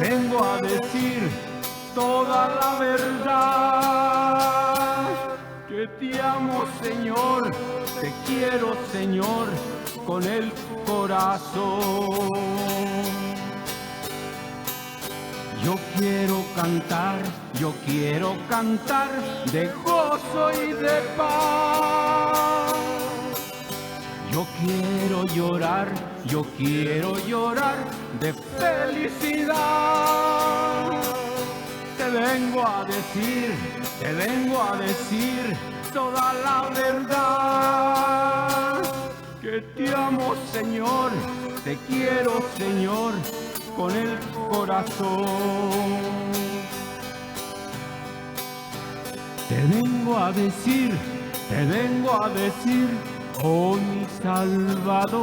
vengo a decir toda la verdad. Que te amo, Señor, te quiero, Señor, con el corazón. Yo quiero cantar de gozo y de paz. Yo quiero llorar de felicidad. Te vengo a decir toda la verdad. Que te amo, Señor, te quiero, Señor, con el corazón. Te vengo a decir, oh mi Salvador,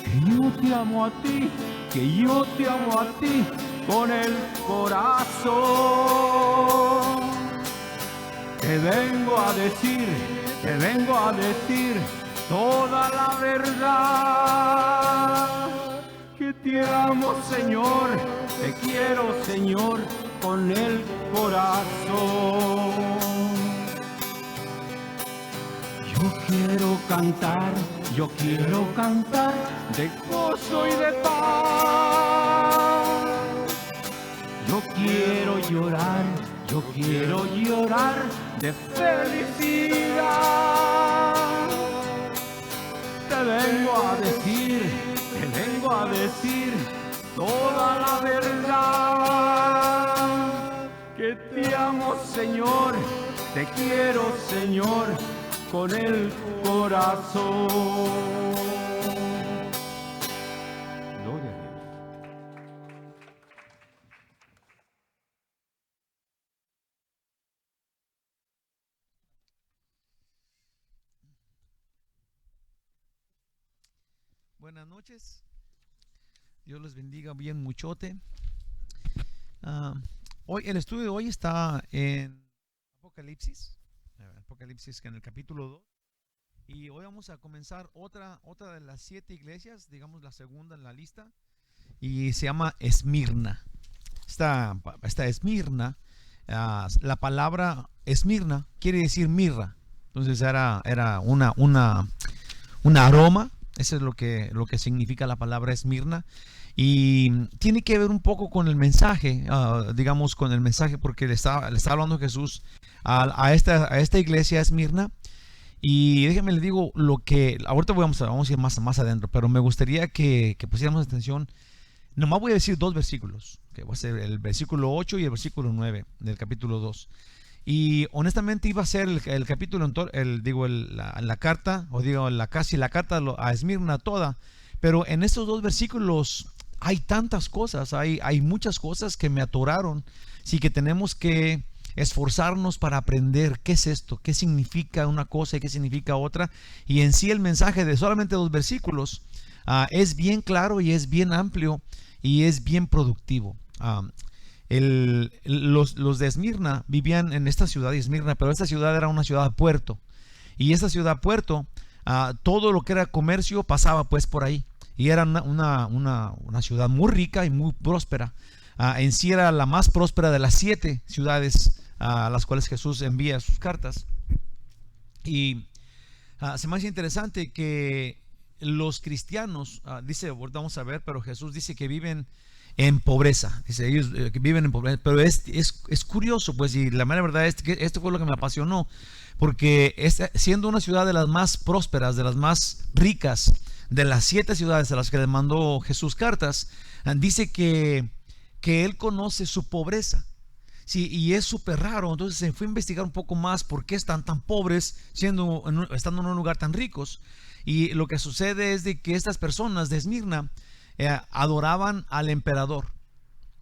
que yo te amo a ti, con el corazón. Te vengo a decir toda la verdad. Que te amo, Señor, te quiero, Señor, con el corazón. Yo quiero cantar de gozo y de paz. Yo quiero llorar de felicidad. Te vengo a decir toda la verdad. Que te amo, Señor, te quiero, Señor, con el corazón. Gloria a Dios. Buenas noches. Dios les bendiga bien muchote. Hoy el estudio de hoy está en Apocalipsis. Apocalipsis, que en el capítulo 2, y hoy vamos a comenzar otra de las 7 iglesias, digamos la segunda en la lista, y se llama Esmirna. Esta Esmirna, la palabra Esmirna quiere decir mirra. Entonces era un aroma. Eso es lo que significa la palabra Esmirna. Y tiene que ver un poco con el mensaje, porque le está hablando Jesús a esta iglesia Esmirna. Y déjenme le digo lo que ahorita vamos a ir más adentro, pero me gustaría que pusiéramos atención. Nomás voy a decir 2 versículos, que va a ser el versículo 8 y el versículo 9 del capítulo 2. Y honestamente iba a ser el capítulo, la carta, casi la carta a Esmirna toda. Pero en estos 2 versículos hay tantas cosas, hay muchas cosas que me atoraron. Así que tenemos que esforzarnos para aprender qué es esto, qué significa una cosa y qué significa otra. Y en sí el mensaje de solamente 2 versículos es bien claro y es bien amplio y es bien productivo. Los de Esmirna vivían en esta ciudad de Esmirna, pero esta ciudad era una ciudad puerto. Y esta ciudad puerto, todo lo que era comercio pasaba pues por ahí. Y era una ciudad muy rica y muy próspera. En sí era la más próspera de las 7 ciudades a las cuales Jesús envía sus cartas. Y se me hace interesante que los cristianos, vamos a ver, pero Jesús dice que viven en pobreza. Dice ellos que viven en pobreza. Pero es curioso, pues, y la mera verdad es que esto fue lo que me apasionó. Porque siendo una ciudad de las más prósperas, de las más ricas, de las 7 ciudades a las que le mandó Jesús cartas, dice que él conoce su pobreza. Sí, y es súper raro. Entonces se fue a investigar un poco más por qué están tan pobres estando en un lugar tan ricos. Y lo que sucede es de que estas personas de Esmirna adoraban al emperador.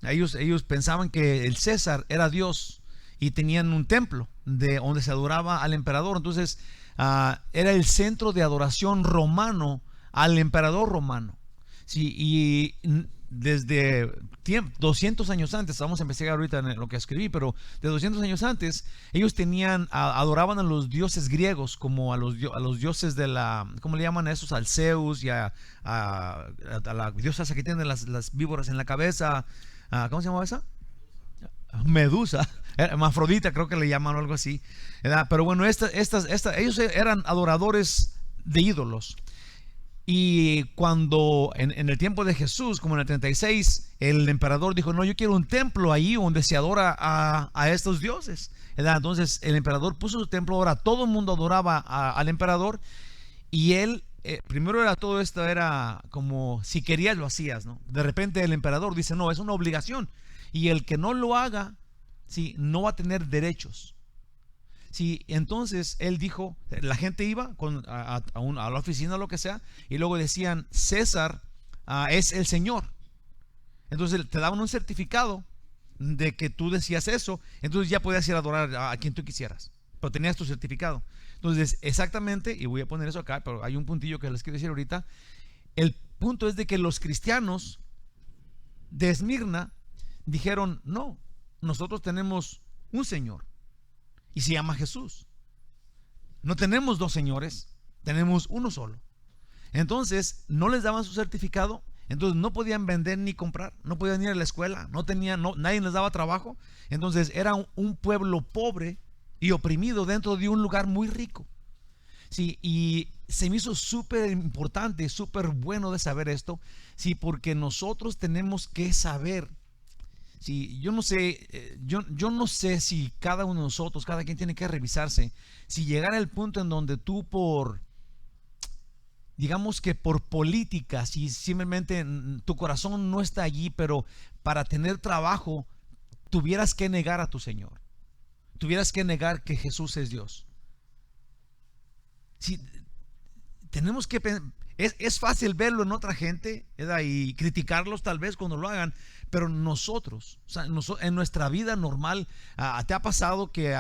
Ellos pensaban que el César era Dios y tenían un templo donde se adoraba al emperador. Entonces era el centro de adoración romano al emperador romano. Sí, y desde 200 años antes, vamos a investigar ahorita en lo que escribí, pero de 200 años antes, ellos adoraban a los dioses griegos, como a los dioses de ¿cómo le llaman a esos? Al Zeus y a la diosa esa que tiene las víboras en la cabeza, ¿cómo se llama esa? Medusa, Afrodita creo que le llaman o algo así, ¿verdad? Pero bueno, ellos eran adoradores de ídolos. Y cuando en el tiempo de Jesús, como en el 36, el emperador dijo, no, yo quiero un templo ahí donde se adora a estos dioses, ¿verdad? Entonces el emperador puso su templo, ahora todo el mundo adoraba al emperador, y él, primero era todo esto, era como si querías lo hacías, ¿no? De repente el emperador dice, no, es una obligación, y el que no lo haga, sí, no va a tener derechos. Sí, entonces él dijo, la gente iba a la oficina o lo que sea, y luego decían, César es el Señor. Entonces te daban un certificado de que tú decías eso, entonces ya podías ir a adorar a quien tú quisieras, pero tenías tu certificado. Entonces exactamente, y voy a poner eso acá, pero hay un puntillo que les quiero decir ahorita. El punto es de que los cristianos de Esmirna dijeron, no, nosotros tenemos un Señor y se llama Jesús. No tenemos dos señores, tenemos uno solo. Entonces no les daban su certificado, entonces no podían vender ni comprar, no podían ir a la escuela, nadie les daba trabajo. Entonces era un pueblo pobre y oprimido dentro de un lugar muy rico. Sí, y se me hizo súper importante, súper bueno de saber esto, sí, porque nosotros tenemos que saber. Sí, yo no sé si cada uno de nosotros, cada quien tiene que revisarse, si llegara el punto en donde tú digamos que por política, si simplemente tu corazón no está allí, pero para tener trabajo, tuvieras que negar a tu Señor, tuvieras que negar que Jesús es Dios. Sí, tenemos que es fácil verlo en otra gente, ¿verdad? Y criticarlos tal vez cuando lo hagan, pero nosotros, o sea, en nuestra vida normal, ¿te ha pasado que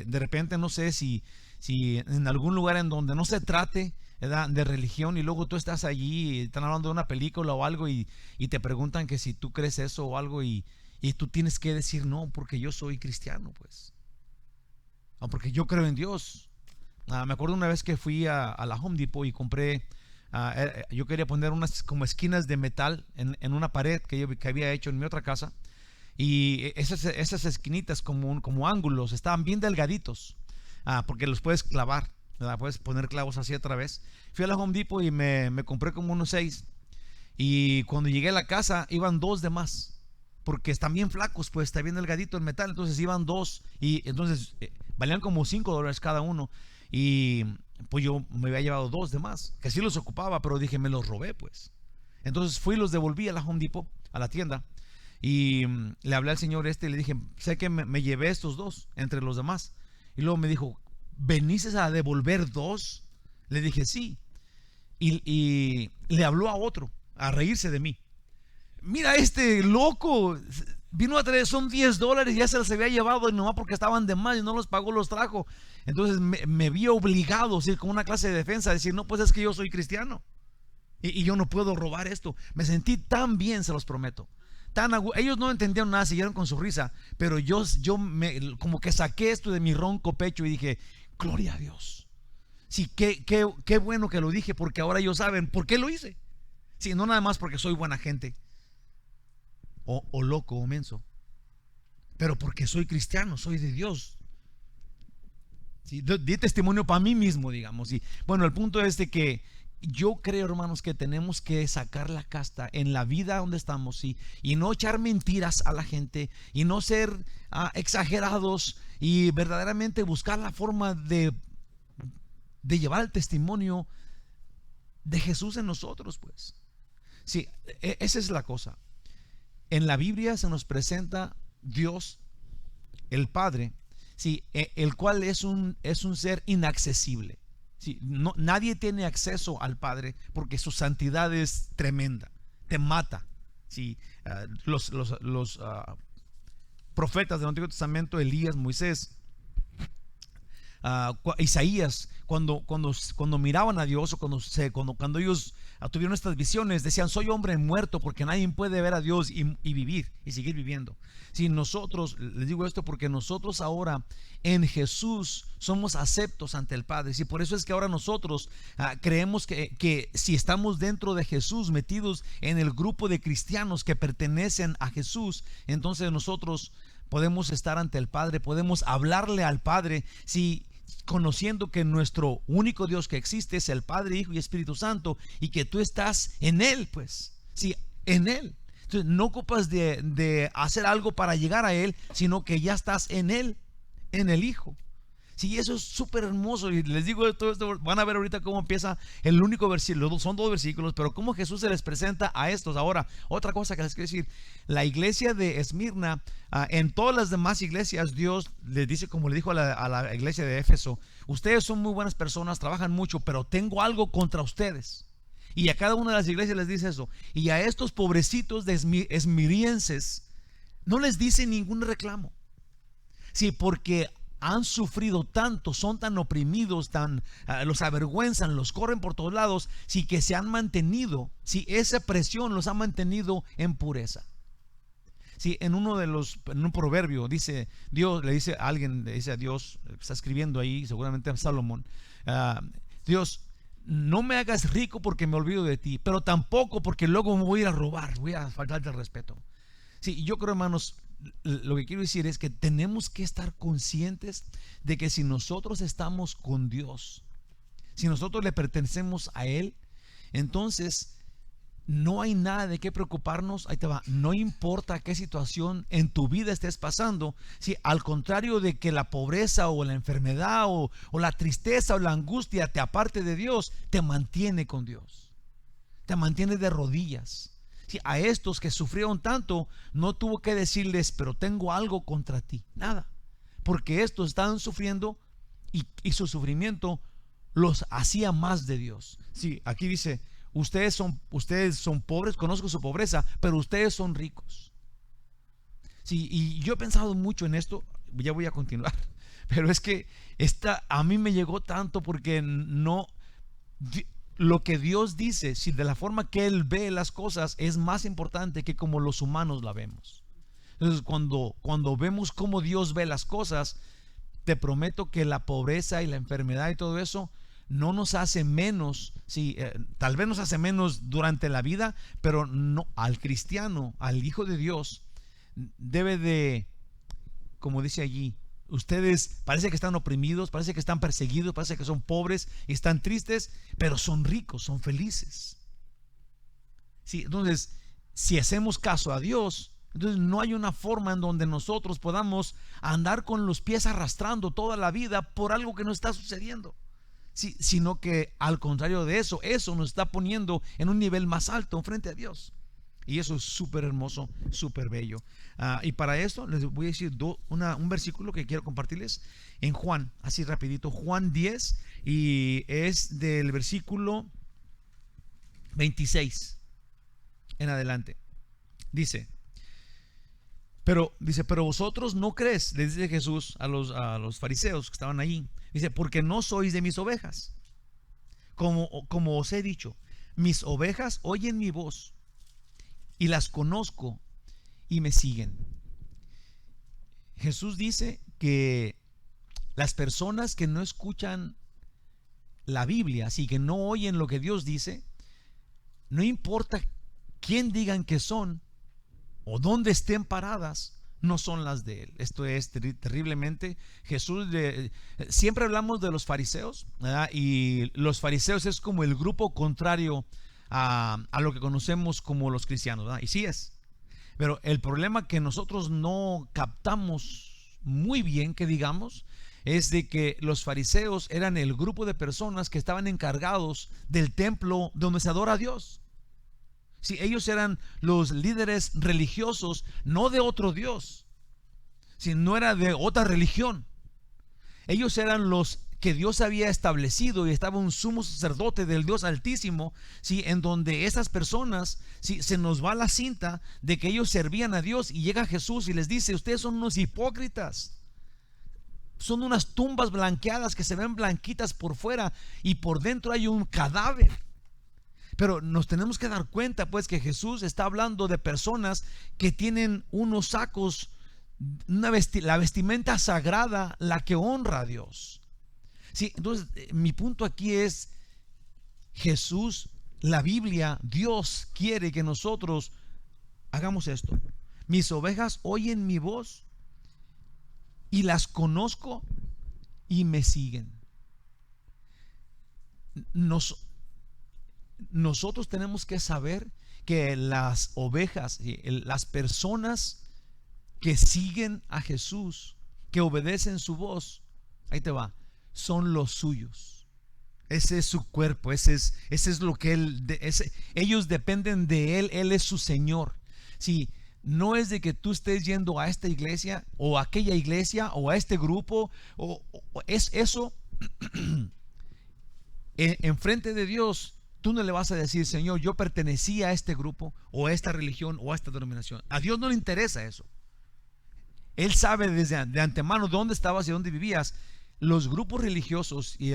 de repente, no sé si en algún lugar en donde no se trate, ¿verdad?, de religión, y luego tú estás allí y están hablando de una película o algo y te preguntan que si tú crees eso o algo y tú tienes que decir no, porque yo soy cristiano, pues, o porque yo creo en Dios. Me acuerdo una vez que fui a la Home Depot y compré, yo quería poner unas como esquinas de metal en una pared que había hecho en mi otra casa, y esas esquinitas como ángulos estaban bien delgaditos, porque los puedes clavar, ¿verdad? Puedes poner clavos así a través. Fui a la Home Depot y me compré como unos 6, y cuando llegué a la casa iban 2 de más, porque están bien flacos, pues está bien delgadito el metal, entonces iban 2, y entonces valían como $5 cada uno. Y pues yo me había llevado 2 de más, que sí los ocupaba, pero dije, me los robé, pues. Entonces fui y los devolví a la Home Depot, a la tienda, y le hablé al señor y le dije, sé que me llevé estos 2 entre los demás. Y luego me dijo, ¿veniste a devolver 2? Le dije, sí. Y le habló a otro, a reírse de mí. Mira, este loco vino a traer, son $10, ya se los había llevado, y nomás porque estaban de más y no los pagó, los trajo. Entonces me vi obligado, ¿sí?, con una clase de defensa, a decir, no, pues es que yo soy cristiano y yo no puedo robar esto. Me sentí tan bien, se los prometo. Ellos no entendieron nada, siguieron con su risa, pero yo como que saqué esto de mi ronco pecho y dije, gloria a Dios. Sí, qué bueno que lo dije, porque ahora ellos saben por qué lo hice. Sí, no nada más porque soy buena gente o loco o menso, pero porque soy cristiano, soy de Dios. Sí, di testimonio para mí mismo, digamos. Y bueno, el punto es de que yo creo, hermanos, que tenemos que sacar la casta en la vida donde estamos, ¿sí?, y no echar mentiras a la gente y no ser exagerados, y verdaderamente buscar la forma de llevar el testimonio de Jesús en nosotros, pues. Sí, esa es la cosa. En la Biblia se nos presenta Dios, el Padre, sí, el cual es un ser inaccesible. Sí, nadie tiene acceso al Padre porque su santidad es tremenda, te mata. Sí, los profetas del Antiguo Testamento, Elías, Moisés, Isaías, cuando miraban a Dios, o cuando ellos tuvieron estas visiones, decían: soy hombre muerto, porque nadie puede ver a Dios y vivir y seguir viviendo. Si nosotros, les digo esto porque nosotros ahora en Jesús somos aceptos ante el Padre. Y por eso es que ahora nosotros creemos que si estamos dentro de Jesús, metidos en el grupo de cristianos que pertenecen a Jesús, entonces nosotros podemos estar ante el Padre, podemos hablarle al Padre, si conociendo que nuestro único Dios que existe es el Padre, Hijo y Espíritu Santo, y que tú estás en Él, pues, sí, en Él. Entonces no ocupas de hacer algo para llegar a Él, sino que ya estás en Él, en el Hijo. Sí, eso es súper hermoso. Y les digo todo esto, van a ver ahorita cómo empieza el único versículo. Son 2 versículos, pero cómo Jesús se les presenta a estos. Ahora, otra cosa que les quiero decir: la iglesia de Esmirna, en todas las demás iglesias, Dios les dice, como le dijo a la iglesia de Éfeso: ustedes son muy buenas personas, trabajan mucho, pero tengo algo contra ustedes. Y a cada una de las iglesias les dice eso. Y a estos pobrecitos de esmirienses no les dice ningún reclamo. Sí, porque han sufrido tanto, son tan oprimidos, los avergüenzan, los corren por todos lados, sí, que se han mantenido, sí, esa presión los ha mantenido en pureza. Sí, en un proverbio dice, Dios le dice a alguien, le dice a Dios, está escribiendo ahí, seguramente a Salomón: Dios, no me hagas rico porque me olvido de ti, pero tampoco porque luego me voy a ir a robar, voy a faltarte el respeto. Sí, yo creo, hermanos, lo que quiero decir es que tenemos que estar conscientes de que si nosotros estamos con Dios, si nosotros le pertenecemos a Él, entonces no hay nada de qué preocuparnos. Ahí te va. No importa qué situación en tu vida estés pasando, si al contrario de que la pobreza o la enfermedad o la tristeza o la angustia te aparte de Dios, te mantiene con Dios, te mantiene de rodillas. Sí, a estos que sufrieron tanto, no tuvo que decirles: pero tengo algo contra ti. Nada, porque estos estaban sufriendo y su sufrimiento los hacía más de Dios. Sí, aquí dice: ustedes son pobres, conozco su pobreza, pero ustedes son ricos. Sí, y yo he pensado mucho en esto. Ya voy a continuar, pero es que a mí me llegó tanto, porque no, lo que Dios dice, si de la forma que Él ve las cosas, es más importante que como los humanos la vemos. Entonces cuando vemos cómo Dios ve las cosas, te prometo que la pobreza y la enfermedad y todo eso no nos hace menos. Sí, tal vez nos hace menos durante la vida, pero no, al cristiano, al Hijo de Dios, debe de, como dice allí, ustedes parece que están oprimidos, parece que están perseguidos, parece que son pobres y están tristes, pero son ricos, son felices. Sí, entonces, si hacemos caso a Dios, entonces no hay una forma en donde nosotros podamos andar con los pies arrastrando toda la vida por algo que no está sucediendo. Sí, sino que al contrario de eso nos está poniendo en un nivel más alto frente a Dios. Y eso es súper hermoso, súper bello. Y para esto les voy a decir un versículo que quiero compartirles en Juan, así rapidito. Juan 10, y es del versículo 26 en adelante. Dice, pero vosotros no creéis, le dice Jesús a los fariseos que estaban allí. Dice: porque no sois de mis ovejas, como os he dicho, mis ovejas oyen mi voz, y las conozco y me siguen. Jesús dice que las personas que no escuchan la Biblia, así que no oyen lo que Dios dice, no importa quién digan que son o dónde estén paradas, no son las de Él. Esto es terriblemente. Jesús, siempre hablamos de los fariseos, ¿verdad? Y los fariseos es como el grupo contrario a lo que conocemos como los cristianos, ¿verdad? Y sí es, pero el problema que nosotros no captamos muy bien, que digamos, es de que los fariseos eran el grupo de personas que estaban encargados del templo donde se adora a Dios. Sí, ellos eran los líderes religiosos, no de otro Dios, no era de otra religión. Ellos eran los que Dios había establecido, y estaba un sumo sacerdote del Dios Altísimo, ¿sí? En donde esas personas, ¿sí? Se nos va la cinta de que ellos servían a Dios, y llega Jesús y les dice: ustedes son unos hipócritas. son unas tumbas blanqueadas que se ven blanquitas por fuera y por dentro hay un cadáver. Pero nos tenemos que dar cuenta pues que Jesús está hablando de personas que tienen unos sacos, la vestimenta sagrada, la que honra a Dios. Sí, entonces mi punto aquí es: Jesús, la Biblia, Dios quiere que nosotros hagamos esto. Mis ovejas oyen mi voz y las conozco y me siguen. Nosotros tenemos que saber que las ovejas, las personas que siguen a Jesús, que obedecen su voz, ahí te va, son los suyos. Ese es su cuerpo, ese es lo que ellos dependen de él. Él es su Señor. Sí, no es de que tú estés yendo a esta iglesia o a aquella iglesia o a este grupo, o es eso. Enfrente de Dios, tú no le vas a decir: Señor, yo pertenecía a este grupo o a esta religión o a esta denominación. A Dios no le interesa eso. Él sabe de antemano dónde estabas y dónde vivías. Los grupos religiosos y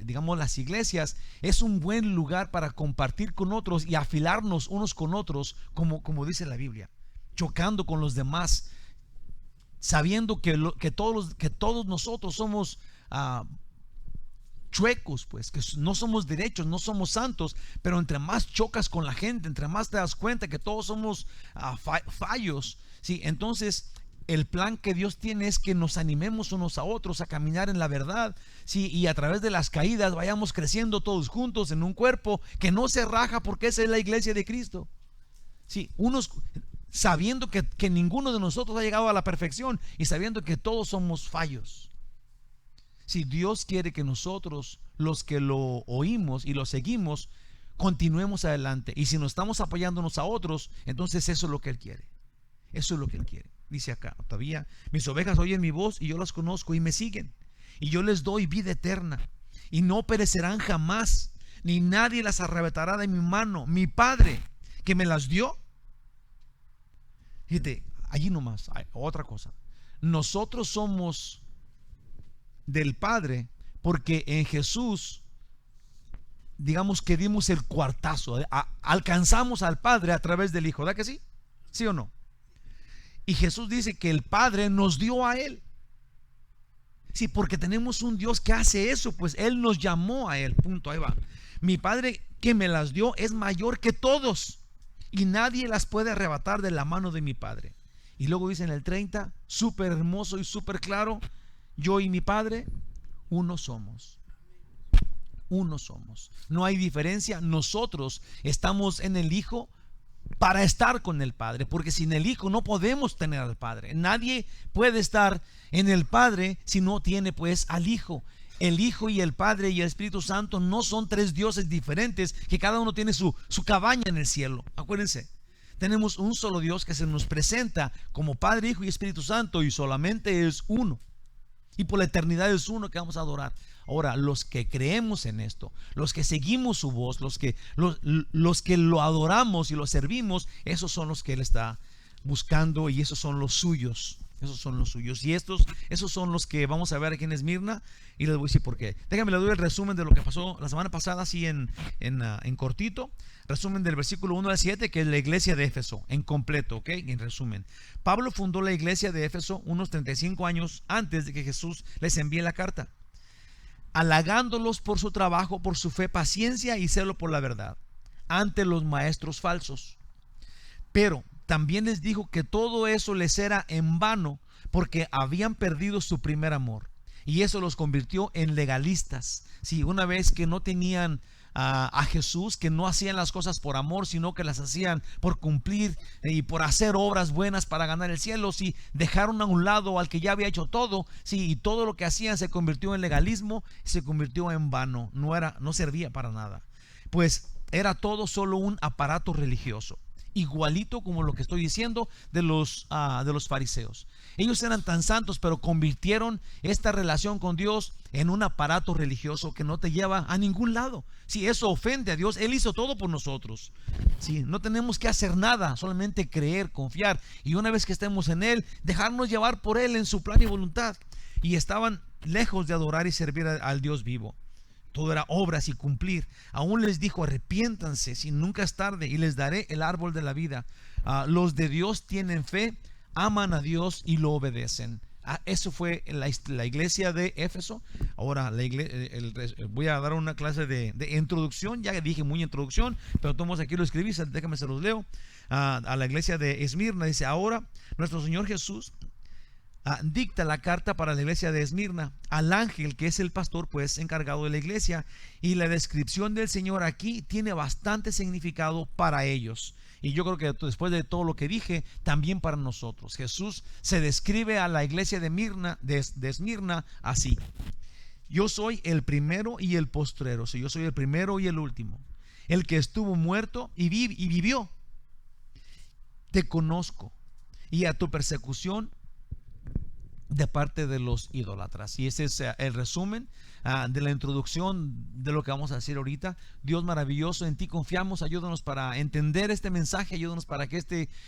digamos las iglesias es un buen lugar para compartir con otros y afilarnos unos con otros, como dice la Biblia, chocando con los demás, sabiendo que todos nosotros somos chuecos, pues, que no somos derechos, no somos santos, pero entre más chocas con la gente, entre más te das cuenta que todos somos fallos, ¿sí? Entonces el plan que Dios tiene es que nos animemos unos a otros a caminar en la verdad, ¿sí? Y a través de las caídas vayamos creciendo todos juntos en un cuerpo que no se raja, porque esa es la iglesia de Cristo, ¿sí? Unos sabiendo que ninguno de nosotros ha llegado a la perfección y sabiendo que todos somos fallos. Si Dios quiere que nosotros, los que lo oímos y lo seguimos, continuemos adelante, y si nos estamos apoyándonos a otros, entonces eso es lo que Él quiere. Eso es lo que Él quiere. Dice acá todavía: mis ovejas oyen mi voz y yo las conozco y me siguen, y yo les doy vida eterna y no perecerán jamás, ni nadie las arrebatará de mi mano. Mi Padre que me las dio. Fíjate, allí nomás hay otra cosa. Nosotros somos del Padre porque en Jesús, digamos que dimos el cuartazo, alcanzamos al Padre a través del Hijo, ¿verdad que sí? ¿Sí o no? Y Jesús dice que el Padre nos dio a Él. Sí, porque tenemos un Dios que hace eso, pues Él nos llamó a Él, punto, ahí va. Mi Padre que me las dio es mayor que todos, y nadie las puede arrebatar de la mano de mi Padre. Y luego dice en el 30, súper hermoso y súper claro: yo y mi Padre, uno somos. Uno somos. No hay diferencia. Nosotros estamos en el Hijo para estar con el Padre, porque sin el Hijo no podemos tener al Padre. Nadie puede estar en el Padre si no tiene pues al Hijo. El Hijo y el Padre y el Espíritu Santo no son tres dioses diferentes que cada uno tiene su cabaña en el cielo. Acuérdense, tenemos un solo Dios que se nos presenta como Padre, Hijo y Espíritu Santo, y solamente es uno, y por la eternidad es uno que vamos a adorar. Ahora, los que creemos en esto, los que seguimos su voz, los que lo adoramos y lo servimos, esos son los que Él está buscando, y esos son los suyos. Esos son los suyos. Y esos son los que vamos a ver aquí en Esmirna, y les voy a decir por qué. Déjame le doy el resumen de lo que pasó la semana pasada, así en cortito. Resumen del versículo 1 al 7, que es la iglesia de Éfeso, en completo, ¿ok? En resumen, Pablo fundó la iglesia de Éfeso unos 35 años antes de que Jesús les envíe la carta, halagándolos por su trabajo, por su fe, paciencia y celo por la verdad ante los maestros falsos. Pero también les dijo que todo eso les era en vano, porque habían perdido su primer amor, y eso los convirtió en legalistas. Sí, una vez que no tenían a Jesús, que no hacían las cosas por amor, sino que las hacían por cumplir y por hacer obras buenas para ganar el cielo, sí, dejaron a un lado al que ya había hecho todo, sí, y todo lo que hacían se convirtió en legalismo, se convirtió en vano, no servía para nada, pues era todo solo un aparato religioso. igualito como lo que estoy diciendo de los fariseos. Ellos eran tan santos, pero convirtieron esta relación con Dios en un aparato religioso que no te lleva a ningún lado. Si eso ofende a Dios, Él hizo todo por nosotros. Si no tenemos que hacer nada, solamente creer, confiar, y una vez que estemos en Él, dejarnos llevar por Él en su plan y voluntad. Y estaban lejos de adorar y servir al Dios vivo. Todo era obras y cumplir. Aún les dijo: arrepiéntanse, si nunca es tarde, y les daré el árbol de la vida. Los de Dios tienen fe, aman a Dios y lo obedecen. Eso fue la iglesia de Éfeso. Ahora voy a dar una clase de introducción. Ya dije muy introducción, pero todos aquí lo escribí, déjame se los leo. A la iglesia de Esmirna dice: ahora nuestro Señor Jesús dicta la carta para la iglesia de Esmirna al ángel que es el pastor pues encargado de la iglesia, y la descripción del Señor aquí tiene bastante significado para ellos, y yo creo que después de todo lo que dije, también para nosotros. Jesús se describe a la iglesia de Esmirna así: yo soy el primero y el postrero, yo soy el primero y el último, el que estuvo muerto y vivió. Te conozco, y a tu persecución de parte de los idólatras. Y ese es el resumen de la introducción de lo que vamos a decir ahorita. Dios maravilloso, en ti confiamos. Ayúdanos para entender este mensaje. Ayúdanos para que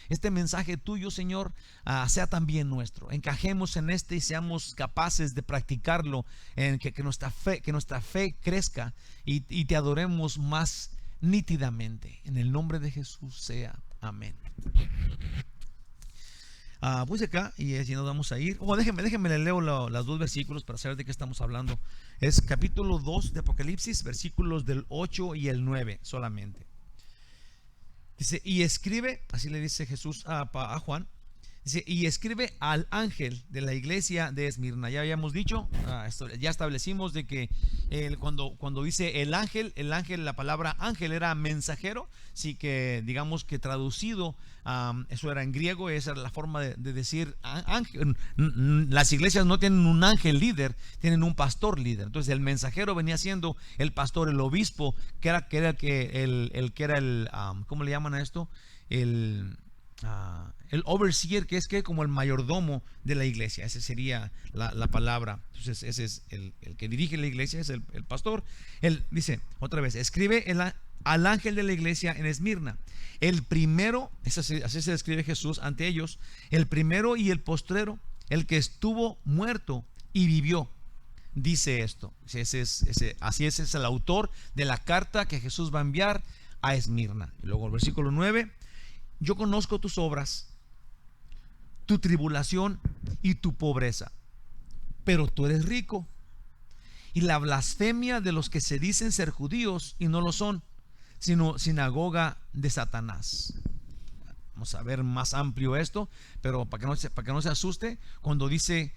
este mensaje tuyo, Señor, sea también nuestro. Encajemos en y seamos capaces de practicarlo, en que nuestra fe crezca y te adoremos más nítidamente. En el nombre de Jesús sea. Amén. Puse acá, y si nos vamos a ir, déjenme le leo los dos versículos para saber de qué estamos hablando. Es capítulo 2 de Apocalipsis, versículos del 8 y el 9 solamente. Dice: y escribe, así le dice Jesús a Juan, dice: y escribe al ángel de la iglesia de Esmirna. Ya habíamos dicho, ya establecimos de que cuando dice el ángel, la palabra ángel era mensajero. Sí, que digamos que traducido, eso era en griego, esa era la forma de decir ángel. Las iglesias no tienen un ángel líder, tienen un pastor líder. Entonces el mensajero venía siendo el pastor, el obispo, que era el ¿cómo le llaman a esto? El overseer, que es como el mayordomo de la iglesia. Esa sería la palabra. Entonces ese es el que dirige la iglesia, es el pastor. Él dice otra vez: escribe al ángel de la iglesia en Esmirna, el primero, así se describe Jesús ante ellos, el primero y el postrero, el que estuvo muerto y vivió. Dice esto. Así es el autor de la carta que Jesús va a enviar a Esmirna. Y luego el versículo 9: yo conozco tus obras, tu tribulación y tu pobreza, pero tú eres rico, y la blasfemia de los que se dicen ser judíos y no lo son, sino sinagoga de Satanás. Vamos a ver más amplio esto, pero para que no se asuste, cuando dice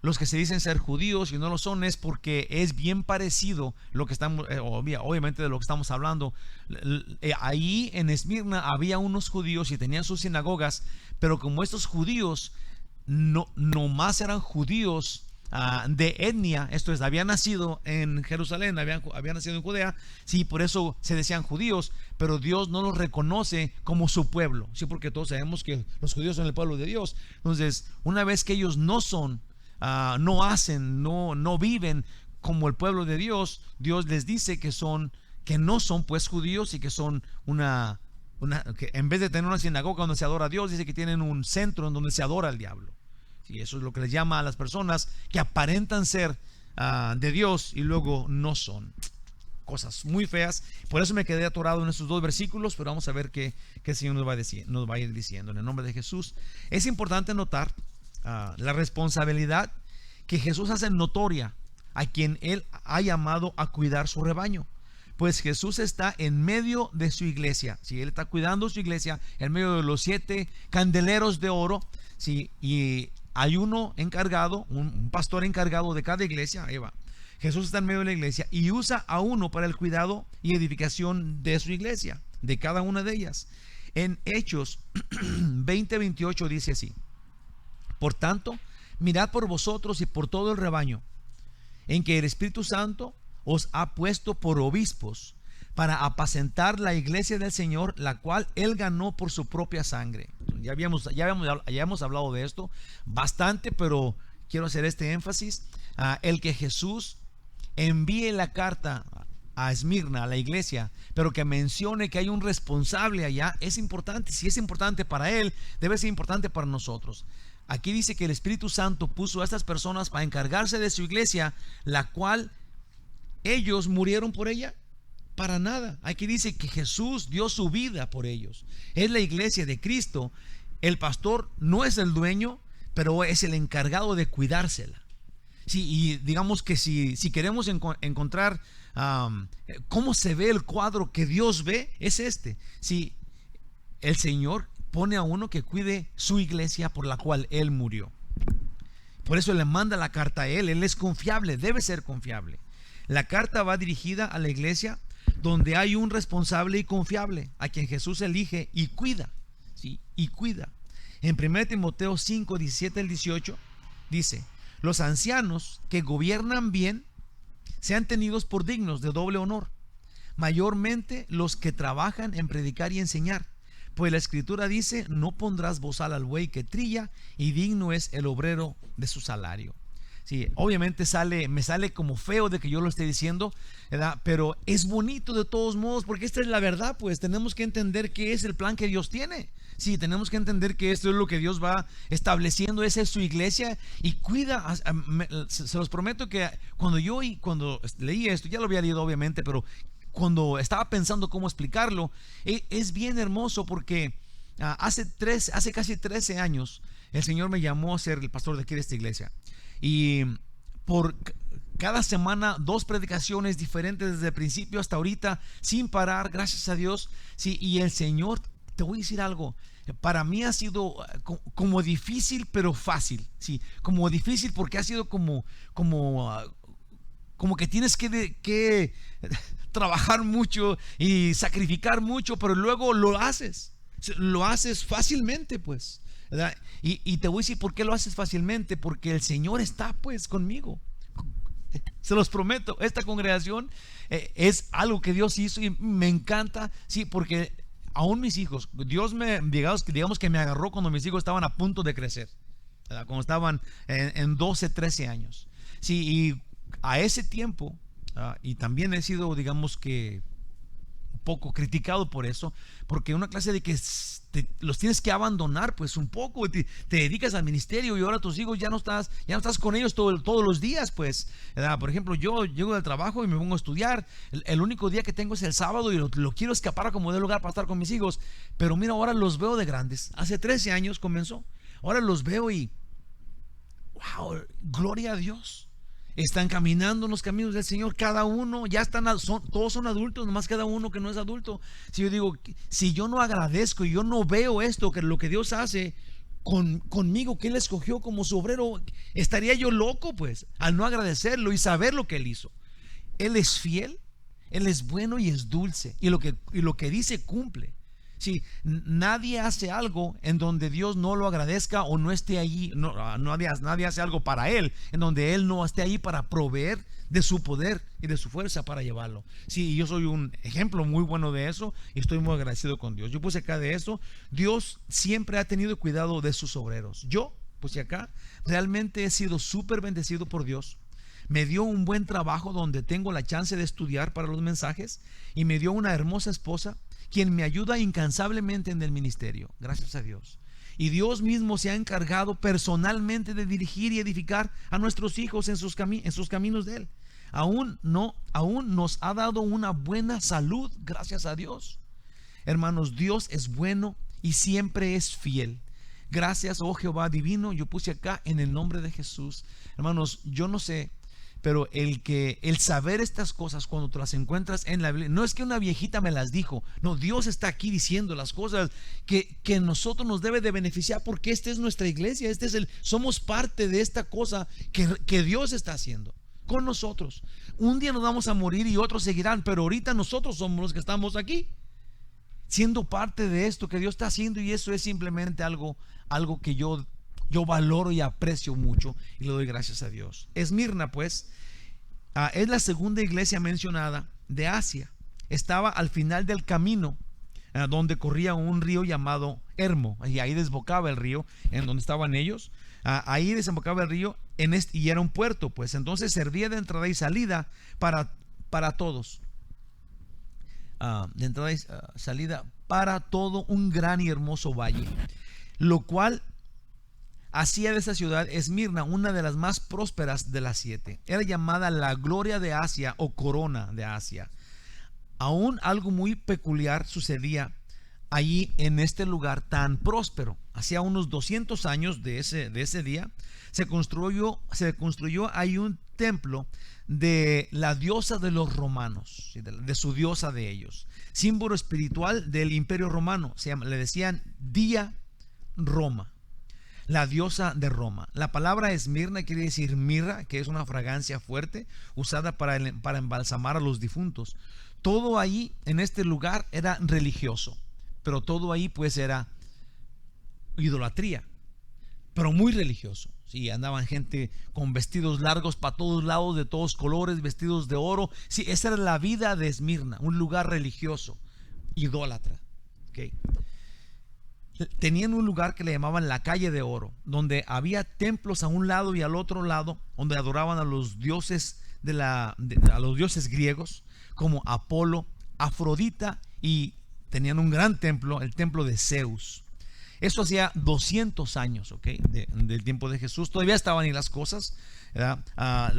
los que se dicen ser judíos y no lo son, es porque es bien parecido lo que estamos, obviamente, de lo que estamos hablando. Ahí en Esmirna había unos judíos y tenían sus sinagogas, pero como estos judíos no más eran judíos de etnia, esto es, habían nacido en Jerusalén, habían nacido en Judea, sí, por eso se decían judíos, pero Dios no los reconoce como su pueblo, sí, porque todos sabemos que los judíos son el pueblo de Dios. Entonces, una vez que ellos no son, no viven como el pueblo de Dios, Dios les dice que no son pues judíos, y que son que en vez de tener una sinagoga donde se adora a Dios, dice que tienen un centro en donde se adora al diablo. Y eso es lo que les llama a las personas que aparentan ser de Dios y luego no son. Cosas muy feas. Por eso me quedé atorado en esos dos versículos, pero vamos a ver qué el Señor nos va a ir diciendo en el nombre de Jesús. Es importante notar la responsabilidad que Jesús hace notoria a quien Él ha llamado a cuidar su rebaño. Pues Jesús está en medio de su iglesia. Si Él está cuidando su iglesia en medio de los 7 candeleros de oro, sí, y hay uno encargado, un pastor encargado de cada iglesia. Ahí va. Jesús está en medio de la iglesia y usa a uno para el cuidado y edificación de su iglesia, de cada una de ellas. En Hechos 20:28 dice así: por tanto, mirad por vosotros y por todo el rebaño, en que el Espíritu Santo os ha puesto por obispos, para apacentar la iglesia del Señor, la cual Él ganó por su propia sangre. Ya habíamos hablado de esto bastante, pero quiero hacer este énfasis. El que Jesús envíe la carta a Esmirna, a la iglesia, pero que mencione que hay un responsable allá, es importante. Si es importante para Él, debe ser importante para nosotros. Aquí dice que el Espíritu Santo puso a estas personas para encargarse de su iglesia, la cual ellos murieron por ella. Para nada. Aquí dice que Jesús dio su vida por ellos. Es la iglesia de Cristo. El pastor no es el dueño, pero es el encargado de cuidársela. Sí, y digamos que si queremos encontrar cómo se ve el cuadro que Dios ve, es este. Si el Señor pone a uno que cuide su iglesia por la cual Él murió. Por eso le manda la carta a Él. Él es confiable, debe ser confiable. La carta va dirigida a la iglesia donde hay un responsable y confiable, a quien Jesús elige y cuida. ¿Sí? Y cuida. En 1 Timoteo 5, 17 al 18 dice: los ancianos que gobiernan bien sean tenidos por dignos de doble honor, mayormente los que trabajan en predicar y enseñar. Pues la Escritura dice: no pondrás bozal al buey que trilla, y digno es el obrero de su salario. Sí, obviamente me sale como feo de que yo lo esté diciendo, ¿verdad? Pero es bonito de todos modos, porque esta es la verdad. Pues tenemos que entender qué es el plan que Dios tiene. Sí, tenemos que entender que esto es lo que Dios va estableciendo. Esa es su iglesia y cuida. Se los prometo que cuando leí esto, ya lo había leído obviamente, pero cuando estaba pensando cómo explicarlo, es bien hermoso, porque hace casi 13 años el Señor me llamó a ser el pastor de aquí de esta iglesia. Y por cada semana 2 predicaciones diferentes desde el principio hasta ahorita, sin parar, gracias a Dios. Sí, y el Señor, te voy a decir algo, para mí ha sido como difícil, pero fácil. Sí, como difícil porque ha sido como que tienes que trabajar mucho y sacrificar mucho, pero luego lo haces fácilmente, pues, ¿verdad? Y te voy a decir por qué lo haces fácilmente: porque el Señor está pues conmigo. Se los prometo, esta congregación es algo que Dios hizo y me encanta. Sí, porque aún mis hijos, Dios digamos que me agarró cuando mis hijos estaban a punto de crecer, ¿verdad? Cuando estaban en 12, 13 años. Sí, y a ese tiempo, y también he sido, digamos que, un poco criticado por eso, porque una clase de que los tienes que abandonar pues un poco, te dedicas al ministerio y ahora tus hijos ya no estás con ellos todos los días, pues, ¿verdad? Por ejemplo, yo llego del trabajo y me pongo a estudiar. El único día que tengo es el sábado y lo quiero escapar a como de lugar para estar con mis hijos. Pero mira, ahora los veo de grandes. Hace 13 años comenzó. Ahora los veo y wow, gloria a Dios. Están caminando en los caminos del Señor. Cada uno ya todos son adultos, nomás queda uno que no es adulto. Si yo digo, si yo no agradezco y yo no veo esto, que lo que Dios hace conmigo, que Él escogió como su obrero, estaría yo loco pues al no agradecerlo y saber lo que Él hizo. Él es fiel, Él es bueno y es dulce, y lo que dice cumple. Si nadie hace algo en donde Dios no lo agradezca o no esté allí, nadie hace algo para Él en donde Él no esté allí para proveer de su poder y de su fuerza para llevarlo. Sí, yo soy un ejemplo muy bueno de eso y estoy muy agradecido con Dios. Yo puse acá de eso: Dios siempre ha tenido cuidado de sus obreros. Yo puse acá: realmente he sido súper bendecido por Dios. Me dio un buen trabajo donde tengo la chance de estudiar para los mensajes, y me dio una hermosa esposa quien me ayuda incansablemente en el ministerio, gracias a Dios. Y Dios mismo se ha encargado personalmente de dirigir y edificar a nuestros hijos en sus caminos de Él. Aún nos ha dado una buena salud, gracias a Dios. Hermanos, Dios es bueno y siempre es fiel. Gracias, oh Jehová divino. Yo puse acá: en el nombre de Jesús. Hermanos, yo no sé, pero el saber estas cosas cuando te las encuentras en la Biblia, no es que una viejita me las dijo, no, Dios está aquí diciendo las cosas que nosotros nos debe de beneficiar, porque esta es nuestra iglesia, somos parte de esta cosa que Dios está haciendo con nosotros. Un día nos vamos a morir y otros seguirán, pero ahorita nosotros somos los que estamos aquí, siendo parte de esto que Dios está haciendo, y eso es simplemente algo que yo valoro y aprecio mucho, y le doy gracias a Dios. Esmirna pues es la segunda iglesia mencionada de Asia. estaba al final del camino, donde corría un río llamado Hermo, y ahí desembocaba el río en donde estaban ellos. Ahí desembocaba el río y era un puerto, pues entonces servía de entrada y salida para todos. De entrada y salida para todo un gran y hermoso valle, lo cual hacía de esa ciudad Esmirna una de las más prósperas de las 7. Era llamada la gloria de Asia o corona de Asia. Aún algo muy peculiar sucedía allí en este lugar tan próspero. Hacía unos 200 años de ese día se construyó ahí un templo de la diosa de los romanos, de su diosa de ellos, símbolo espiritual del imperio romano. Le decían Día Roma, la diosa de Roma. La palabra Esmirna quiere decir mirra, que es una fragancia fuerte usada para embalsamar a los difuntos. Todo ahí en este lugar era religioso, pero todo ahí pues era idolatría, pero muy religioso. Sí, andaban gente con vestidos largos para todos lados, de todos colores, vestidos de oro. Sí, esa era la vida de Esmirna, un lugar religioso, idólatra. Okay. Tenían un lugar que le llamaban la calle de oro, donde había templos a un lado y al otro lado, donde adoraban a los dioses a los dioses griegos, como Apolo, Afrodita, y tenían un gran templo, el templo de Zeus. Eso hacía 200 años, del tiempo de Jesús. Todavía estaban ahí las cosas.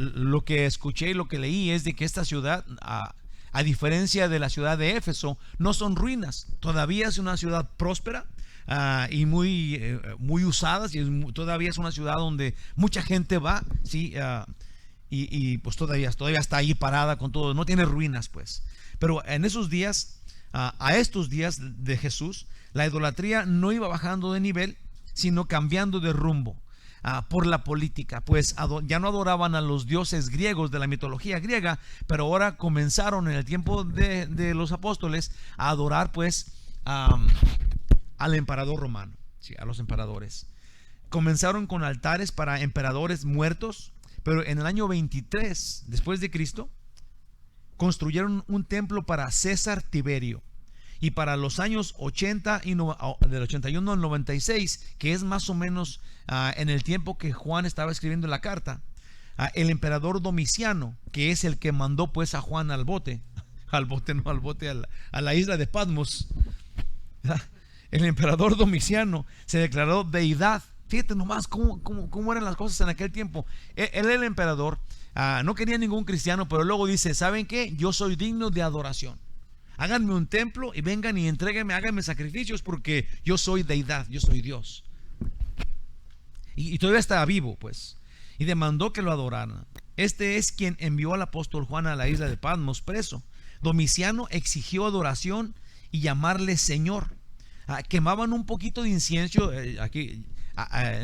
Lo que escuché y lo que leí es de que esta ciudad, a diferencia de la ciudad de Éfeso, no son ruinas. Todavía es una ciudad próspera y muy usada. Todavía es una ciudad donde mucha gente va, ¿sí? Y pues todavía está ahí parada con todo. No tiene ruinas, pues. Pero en esos días, a estos días de Jesús, la idolatría no iba bajando de nivel, sino cambiando de rumbo por la política. Pues ya no adoraban a los dioses griegos de la mitología griega, pero ahora comenzaron en el tiempo de los apóstoles a adorar pues al emperador romano, ¿sí? A los emperadores. Comenzaron con altares para emperadores muertos, pero en el año 23 después de Cristo construyeron un templo para César Tiberio. Y para los años 80 del 81 al 96, que es más o menos en el tiempo que Juan estaba escribiendo la carta, el emperador Domiciano, que es el que mandó pues a Juan a la isla de Patmos, el emperador Domiciano se declaró deidad. Fíjate nomás cómo eran las cosas en aquel tiempo. Él, el emperador, no quería ningún cristiano, pero luego dice: ¿saben qué? Yo soy digno de adoración. Háganme un templo y vengan y entréguenme, háganme sacrificios, porque yo soy deidad, yo soy Dios. Y todavía estaba vivo, pues. Y demandó que lo adoraran. Este es quien envió al apóstol Juan a la isla de Patmos preso. Domiciano exigió adoración y llamarle Señor. Quemaban un poquito de incienso. Aquí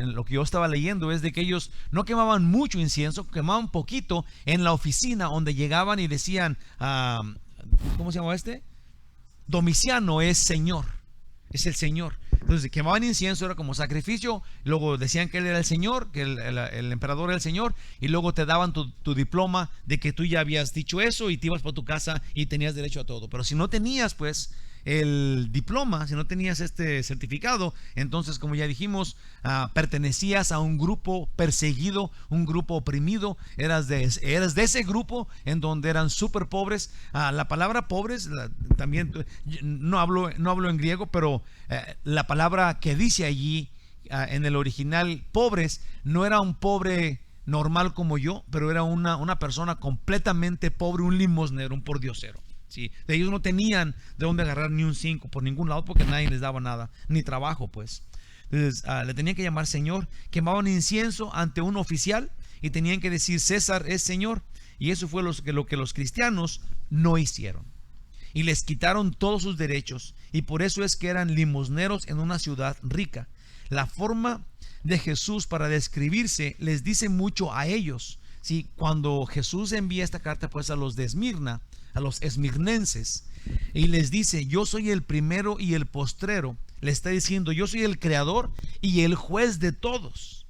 lo que yo estaba leyendo es de que ellos no quemaban mucho incienso, quemaban poquito en la oficina, donde llegaban y decían: ¿cómo se llama este? Domiciano es Señor, es el Señor. Entonces quemaban incienso, era como sacrificio. Luego decían que él era el Señor, que el emperador era el Señor, y luego te daban tu diploma de que tú ya habías dicho eso, y te ibas para tu casa y tenías derecho a todo. Pero si no tenías pues el diploma, si no tenías este certificado, entonces, como ya dijimos, pertenecías a un grupo perseguido, un grupo oprimido. Eras de ese grupo en donde eran súper pobres. La palabra pobres, también no hablo en griego, pero la palabra que dice allí en el original, pobres, no era un pobre normal como yo, pero era una persona completamente pobre, un limosnero, un pordiosero. Sí, de ellos no tenían de dónde agarrar ni un 5 por ningún lado, porque nadie les daba nada, ni trabajo pues. Entonces le tenían que llamar Señor. Quemaban incienso ante un oficial y tenían que decir: César es Señor. Y eso fue lo que los cristianos no hicieron, y les quitaron todos sus derechos, y por eso es que eran limosneros en una ciudad rica. La forma de Jesús para describirse les dice mucho a ellos. Sí, cuando Jesús envía esta carta pues a los de Esmirna, a los esmirnenses, y les dice: yo soy el primero y el postrero. Le está diciendo: yo soy el creador y el juez de todos.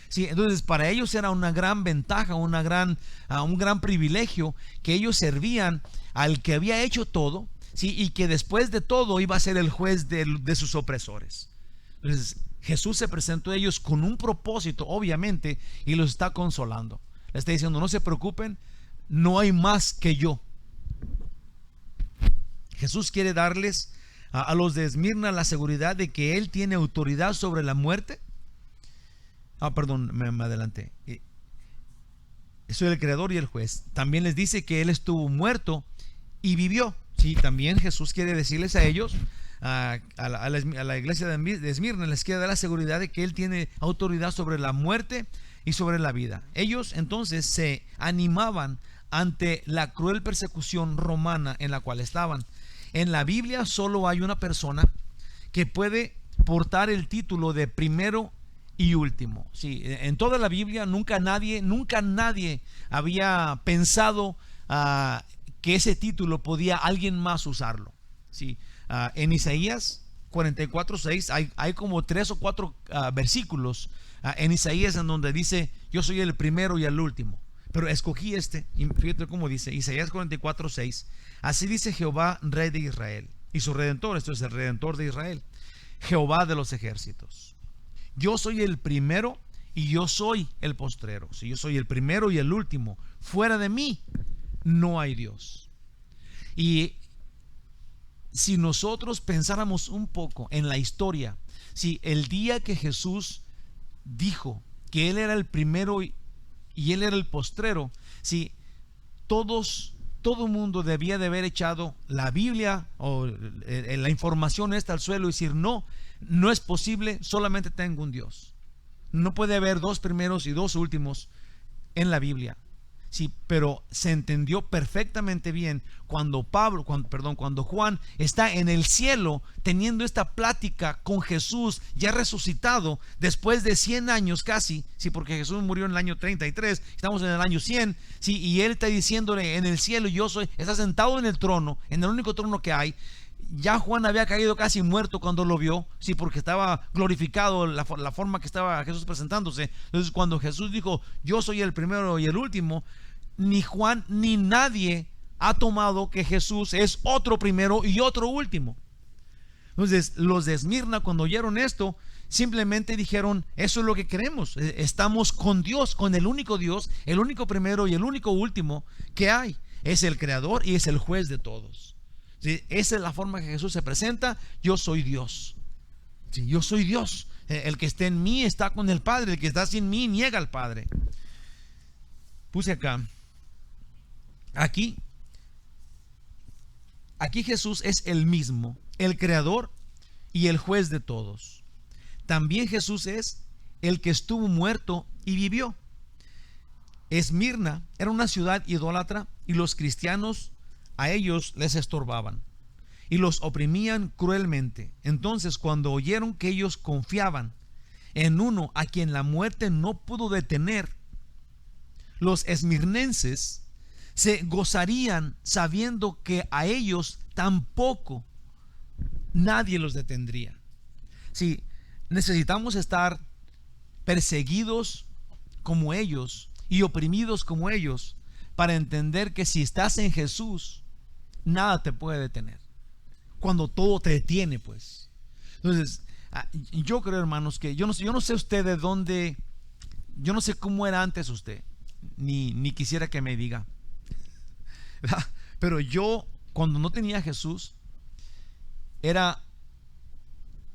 Sí, entonces para ellos era una gran ventaja, un gran privilegio que ellos servían al que había hecho todo, sí, y que después de todo iba a ser el juez de sus opresores. Entonces Jesús se presentó a ellos con un propósito, obviamente, y los está consolando. Le está diciendo: no se preocupen, no hay más que yo. Jesús quiere darles a los de Esmirna la seguridad de que Él tiene autoridad sobre la muerte. Perdón, me adelanté. Soy el creador y el juez. También les dice que Él estuvo muerto y vivió. Sí, también Jesús quiere decirles a ellos, a la iglesia de Esmirna, les quiere dar la seguridad de que Él tiene autoridad sobre la muerte y sobre la vida. Ellos entonces se animaban ante la cruel persecución romana en la cual estaban. En la Biblia solo hay una persona que puede portar el título de primero y último. Sí, en toda la Biblia nunca nadie había pensado que ese título podía alguien más usarlo. Sí, en Isaías 44:6 hay como 3 o 4 versículos en Isaías en donde dice: yo soy el primero y el último. Pero escogí y fíjate cómo dice Isaías 44:6. Así dice Jehová, Rey de Israel, y su Redentor. Esto es el Redentor de Israel, Jehová de los ejércitos: yo soy el primero y yo soy el postrero. Si yo soy el primero y el último, fuera de mí no hay Dios. Y si nosotros pensáramos un poco en la historia, si el día que Jesús dijo que Él era el primero y Él era el postrero, si todo el mundo debía de haber echado la Biblia o la información al suelo y decir: no es posible, solamente tengo un Dios. No puede haber 2 primeros y 2 últimos en la Biblia. Sí, pero se entendió perfectamente bien cuando Juan está en el cielo teniendo esta plática con Jesús ya resucitado después de 100 años casi, sí, porque Jesús murió en el año 33, estamos en el año 100, sí, y él está diciéndole en el cielo: está sentado en el trono, en el único trono que hay. Ya Juan había caído casi muerto cuando lo vio, sí, porque estaba glorificado la forma que estaba Jesús presentándose. Entonces cuando Jesús dijo: yo soy el primero y el último, ni Juan ni nadie ha tomado que Jesús es otro primero y otro último. Entonces los de Esmirna, cuando oyeron esto, simplemente dijeron: eso es lo que queremos, estamos con Dios, con el único Dios, el único primero y el único último que hay. Es el creador y es el juez de todos. ¿Sí? Esa es la forma que Jesús se presenta: yo soy Dios. ¿Sí? Yo soy Dios. El que esté en mí está con el Padre, el que está sin mí niega al Padre. Puse aquí Jesús es el mismo, el creador y el juez de todos. También Jesús es el que estuvo muerto y vivió. Esmirna era una ciudad idólatra y los cristianos a ellos les estorbaban y los oprimían cruelmente. Entonces, cuando oyeron que ellos confiaban en uno a quien la muerte no pudo detener, los esmirnenses se gozarían sabiendo que a ellos tampoco nadie los detendría. Sí, necesitamos estar perseguidos como ellos y oprimidos como ellos para entender que si estás en Jesús, nada te puede detener. Cuando todo te detiene, pues. Entonces, yo creo, hermanos, que yo no sé usted de dónde, yo no sé cómo era antes usted, ni quisiera que me diga. Pero yo, cuando no tenía a Jesús, era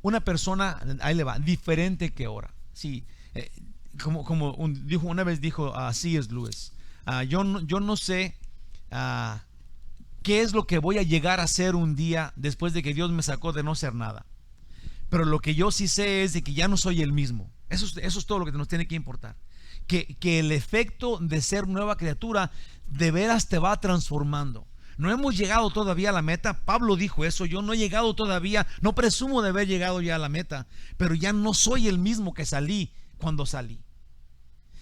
una persona, ahí le va, diferente que ahora. Sí, una vez dijo C.S. Lewis, yo no sé qué es lo que voy a llegar a ser un día después de que Dios me sacó de no ser nada, pero lo que yo sí sé es de que ya no soy el mismo. Eso es todo lo que nos tiene que importar. Que el efecto de ser nueva criatura de veras te va transformando. No hemos llegado todavía a la meta. Pablo dijo eso: yo no he llegado todavía, no presumo de haber llegado ya a la meta, pero ya no soy el mismo que salí cuando salí.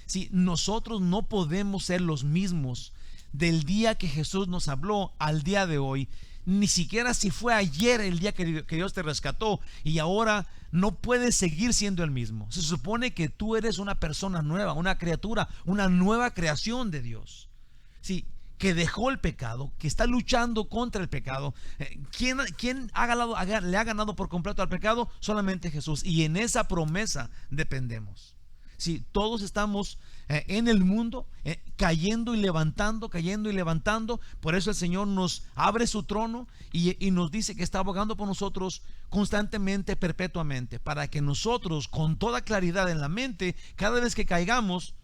Sí, nosotros no podemos ser los mismos del día que Jesús nos habló al día de hoy, ni siquiera si fue ayer el día que Dios te rescató y ahora no puedes seguir siendo el mismo. Se supone que tú eres una persona nueva, una criatura, una nueva creación de Dios. Sí, que dejó el pecado, que está luchando contra el pecado. ¿Quién le ha ganado por completo al pecado? Solamente Jesús. Y en esa promesa dependemos. Sí, todos estamos en el mundo, cayendo y levantando, cayendo y levantando. Por eso el Señor nos abre su trono y nos dice que está abogando por nosotros constantemente, perpetuamente, para que nosotros con toda claridad en la mente, cada vez que caigamos,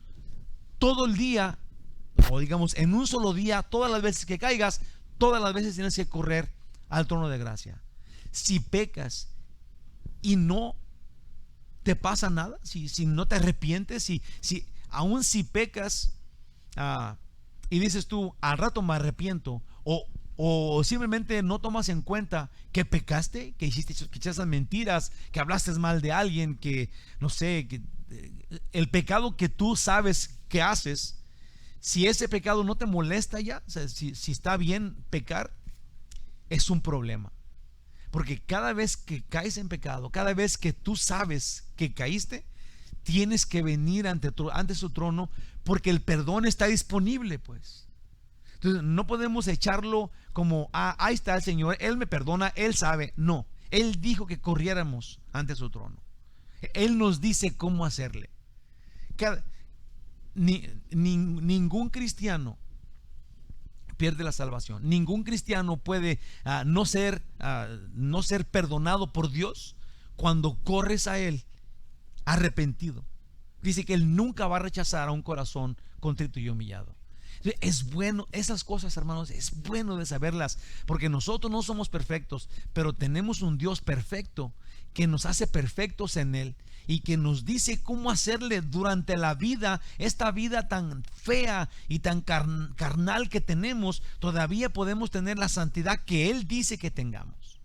todo el día, o digamos en un solo día, todas las veces que caigas, todas las veces tienes que correr al trono de gracia. Si pecas y no te pasa nada, si no te arrepientes, aún si pecas y dices tú, al rato me arrepiento, o simplemente no tomas en cuenta que pecaste, que echaste mentiras, que hablaste mal de alguien, que no sé, el pecado que tú sabes que haces, si ese pecado no te molesta ya, o sea, si está bien pecar, es un problema. Porque cada vez que caes en pecado, cada vez que tú sabes que caíste, tienes que venir ante su trono, porque el perdón está disponible, pues. Entonces no podemos echarlo como, ahí está el Señor, Él me perdona, Él sabe. No, Él dijo que corriéramos ante su trono. Él nos dice cómo hacerle. Ningún cristiano pierde la salvación. Ningún cristiano puede no ser perdonado por Dios cuando corres a Él arrepentido. Dice que Él nunca va a rechazar a un corazón contrito y humillado. Es bueno, esas cosas, hermanos, es bueno de saberlas, porque nosotros no somos perfectos, pero tenemos un Dios perfecto que nos hace perfectos en Él y que nos dice cómo hacerle durante la vida, esta vida tan fea y tan carnal que tenemos. Todavía podemos tener la santidad que Él dice que tengamos.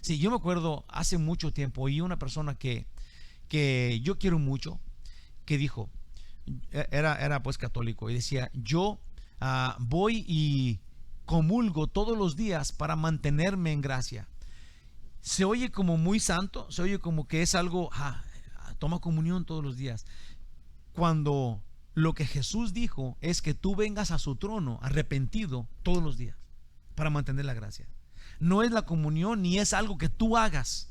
Sí, yo me acuerdo hace mucho tiempo, oí una persona que yo quiero mucho, que dijo, era pues católico, y decía, yo voy y comulgo todos los días para mantenerme en gracia. Se oye como muy santo, se oye como que es algo, toma comunión todos los días, cuando lo que Jesús dijo es que tú vengas a su trono arrepentido todos los días para mantener la gracia. No es la comunión ni es algo que tú hagas.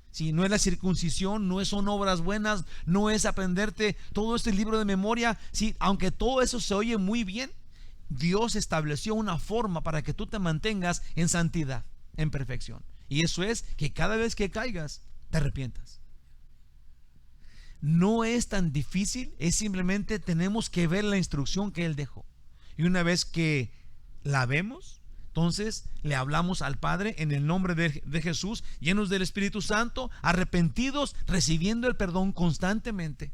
Si no es la circuncisión, no son obras buenas, no es aprenderte todo este libro de memoria. Sí, aunque todo eso se oye muy bien, Dios estableció una forma para que tú te mantengas en santidad, en perfección. Y eso es que cada vez que caigas, te arrepientas. No es tan difícil, es simplemente tenemos que ver la instrucción que Él dejó. Y una vez que la vemos, entonces le hablamos al Padre en el nombre de Jesús, llenos del Espíritu Santo, arrepentidos, recibiendo el perdón constantemente,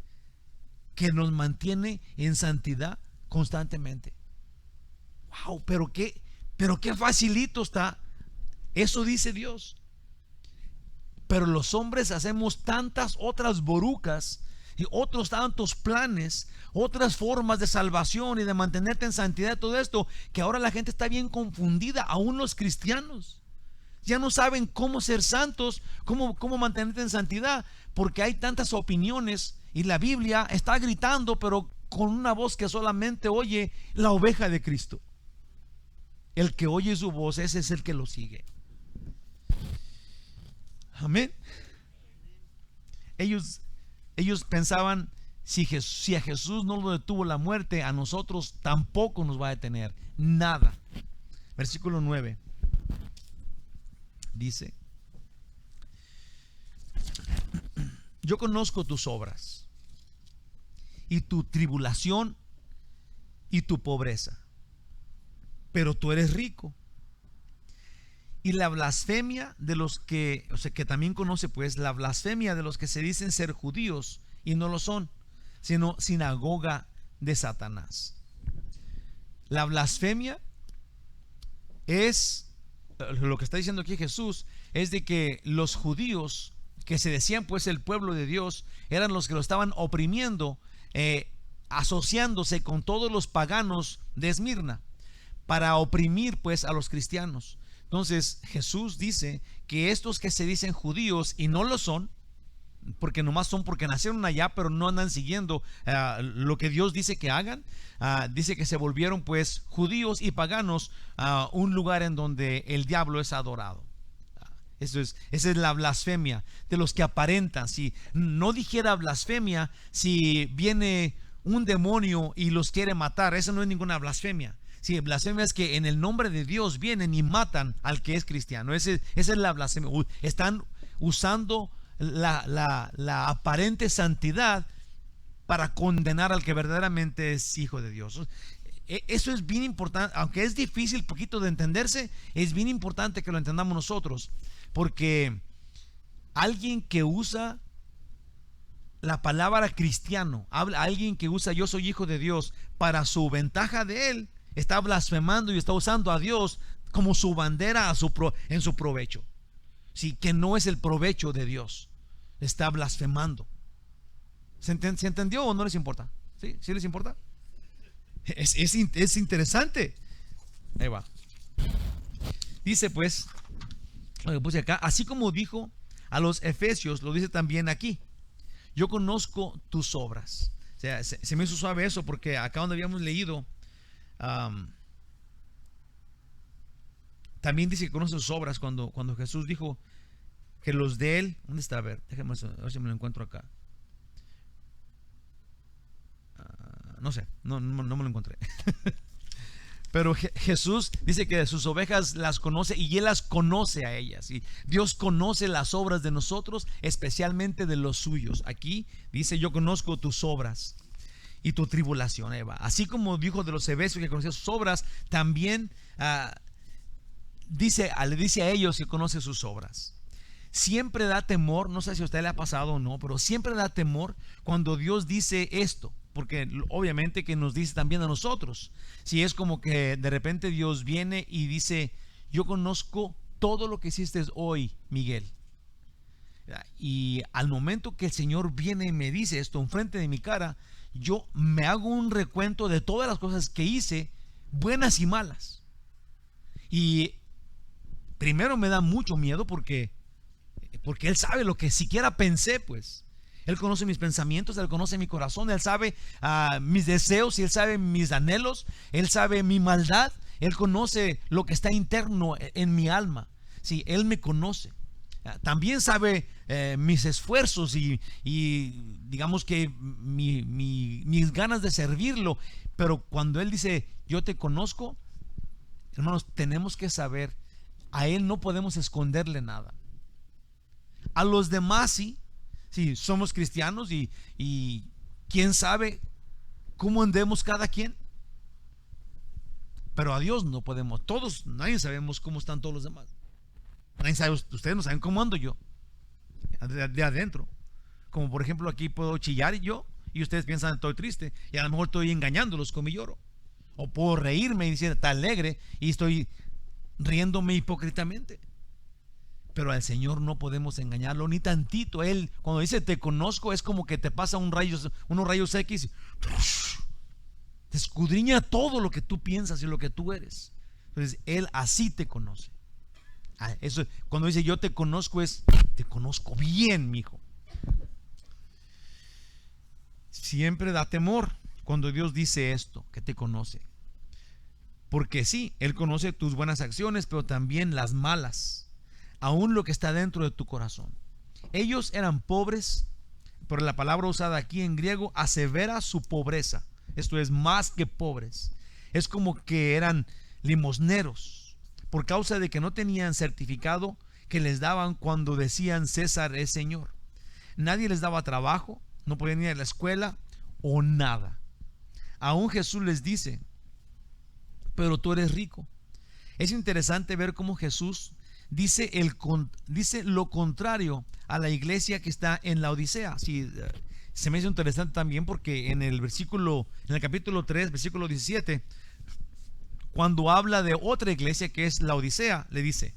que nos mantiene en santidad constantemente. Wow, pero qué facilito está. Eso dice Dios. Pero los hombres hacemos tantas otras borucas y otros tantos planes, otras formas de salvación y de mantenerte en santidad, todo esto, que ahora la gente está bien confundida, aún los cristianos. Ya no saben cómo ser santos, cómo mantenerte en santidad, porque hay tantas opiniones y la Biblia está gritando, pero con una voz que solamente oye la oveja de Cristo. El que oye su voz, ese es el que lo sigue. Amén. Ellos pensaban, si a Jesús no lo detuvo la muerte, a nosotros tampoco nos va a detener nada. Versículo 9 dice: yo conozco tus obras y tu tribulación y tu pobreza, pero tú eres rico. Y la blasfemia de los que, o sea, que también conoce pues la blasfemia de los que se dicen ser judíos y no lo son, sino sinagoga de Satanás. La blasfemia es, lo que está diciendo aquí Jesús, es de que los judíos que se decían pues el pueblo de Dios eran los que lo estaban oprimiendo, asociándose con todos los paganos de Esmirna para oprimir pues a los cristianos. Entonces Jesús dice que estos que se dicen judíos y no lo son, porque nomás son porque nacieron allá, pero no andan siguiendo lo que Dios dice que hagan. Dice que se volvieron pues judíos y paganos a un lugar en donde el diablo es adorado. Esa es la blasfemia de los que aparentan. Si no dijera blasfemia, si viene un demonio y los quiere matar, eso no es ninguna blasfemia. Si blasfemia es que en el nombre de Dios vienen y matan al que es cristiano. Esa es la blasfemia. Están usando la aparente santidad para condenar al que verdaderamente es hijo de Dios. Eso es bien importante, aunque es difícil poquito de entenderse, es bien importante que lo entendamos nosotros, porque alguien que usa la palabra cristiano, alguien que usa yo soy hijo de Dios para su ventaja de él, está blasfemando y está usando a Dios como su bandera en su provecho. Sí, que no es el provecho de Dios, está blasfemando. ¿Se entendió o no les importa? ¿Sí? ¿Sí les importa? Es interesante. Ahí va. Dice pues, lo que puse acá, así como dijo a los efesios, lo dice también aquí: yo conozco tus obras. O sea, se me hizo suave eso, porque acá donde habíamos leído, también dice que conoce sus obras cuando Jesús dijo que los de él, ¿dónde está? A ver si me lo encuentro acá. No sé, no me lo encontré. Pero Jesús dice que sus ovejas las conoce y él las conoce a ellas. Y Dios conoce las obras de nosotros, especialmente de los suyos. Aquí dice: yo conozco tus obras y tu tribulación, Eva. Así como dijo de los efesios que conocía sus obras, también le dice a ellos que conoce sus obras. Siempre da temor, no sé si a usted le ha pasado o no, pero siempre da temor cuando Dios dice esto, porque obviamente que nos dice también a nosotros. Si es como que de repente Dios viene y dice: yo conozco todo lo que hiciste hoy, Miguel. Y al momento que el Señor viene y me dice esto enfrente de mi cara, yo me hago un recuento de todas las cosas que hice, buenas y malas. Y primero me da mucho miedo porque Él sabe lo que siquiera pensé, pues. Él conoce mis pensamientos, Él conoce mi corazón, Él sabe mis deseos, y Él sabe mis anhelos, Él sabe mi maldad, Él conoce lo que está interno en mi alma. Sí, Él me conoce. También sabe mis esfuerzos y digamos que mis ganas de servirlo. Pero cuando Él dice: yo te conozco, hermanos, tenemos que saber, a Él no podemos esconderle nada. A los demás sí, somos cristianos y quién sabe cómo andemos cada quien. Pero a Dios no podemos. Nadie sabemos cómo están todos los demás. Nadie sabe, ustedes no saben cómo ando yo de adentro. Como por ejemplo, aquí puedo chillar y ustedes piensan que estoy triste, y a lo mejor estoy engañándolos con mi lloro. O puedo reírme y decir está alegre y estoy riéndome hipócritamente. Pero al Señor no podemos engañarlo ni tantito. Él, cuando dice te conozco, es como que te pasa unos rayos X, te escudriña todo lo que tú piensas y lo que tú eres. Entonces Él así te conoce. Eso, cuando dice yo te conozco, es te conozco bien, mijo. Siempre da temor cuando Dios dice esto, que te conoce. Porque sí, Él conoce tus buenas acciones, pero también las malas, aún lo que está dentro de tu corazón. Ellos eran pobres, pero la palabra usada aquí en griego asevera su pobreza. Esto es más que pobres. Es como que eran limosneros, por causa de que no tenían certificado que les daban cuando decían César es Señor. Nadie les daba trabajo, no podían ir a la escuela o nada. Aún Jesús les dice: pero tú eres rico. Es interesante ver cómo Jesús dice lo contrario a la iglesia que está en la Odisea. Sí, se me hizo interesante también porque en el capítulo 3, versículo 17, cuando habla de otra iglesia que es la Odisea, le dice: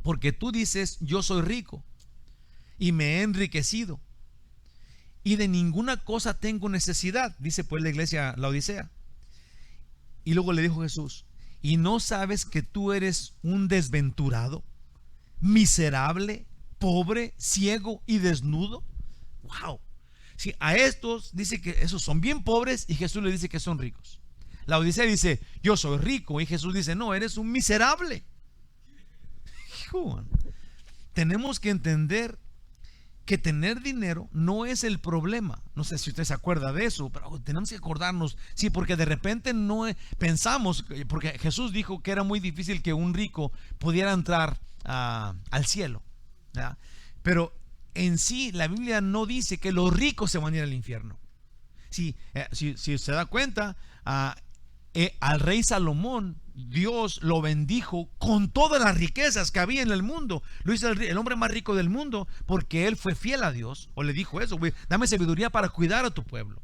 porque tú dices yo soy rico y me he enriquecido y de ninguna cosa tengo necesidad, dice pues la iglesia la Odisea. Y luego le dijo Jesús: ¿Y no sabes que tú eres un desventurado, miserable, pobre, ciego y desnudo? Wow. Sí, a estos dice que esos son bien pobres y Jesús le dice que son ricos. La Odisea dice, yo soy rico, y Jesús dice, no, eres un miserable. Hijo, tenemos que entender que tener dinero no es el problema. No sé si usted se acuerda de eso, pero tenemos que acordarnos. Sí, porque de repente pensamos, porque Jesús dijo que era muy difícil que un rico pudiera entrar al cielo, ¿verdad? Pero en sí la Biblia no dice que los ricos se van a ir al infierno. Si se da cuenta, al rey Salomón Dios lo bendijo con todas las riquezas que había en el mundo. Lo hizo el hombre más rico del mundo porque él fue fiel a Dios, o le dijo eso: dame sabiduría para cuidar a tu pueblo.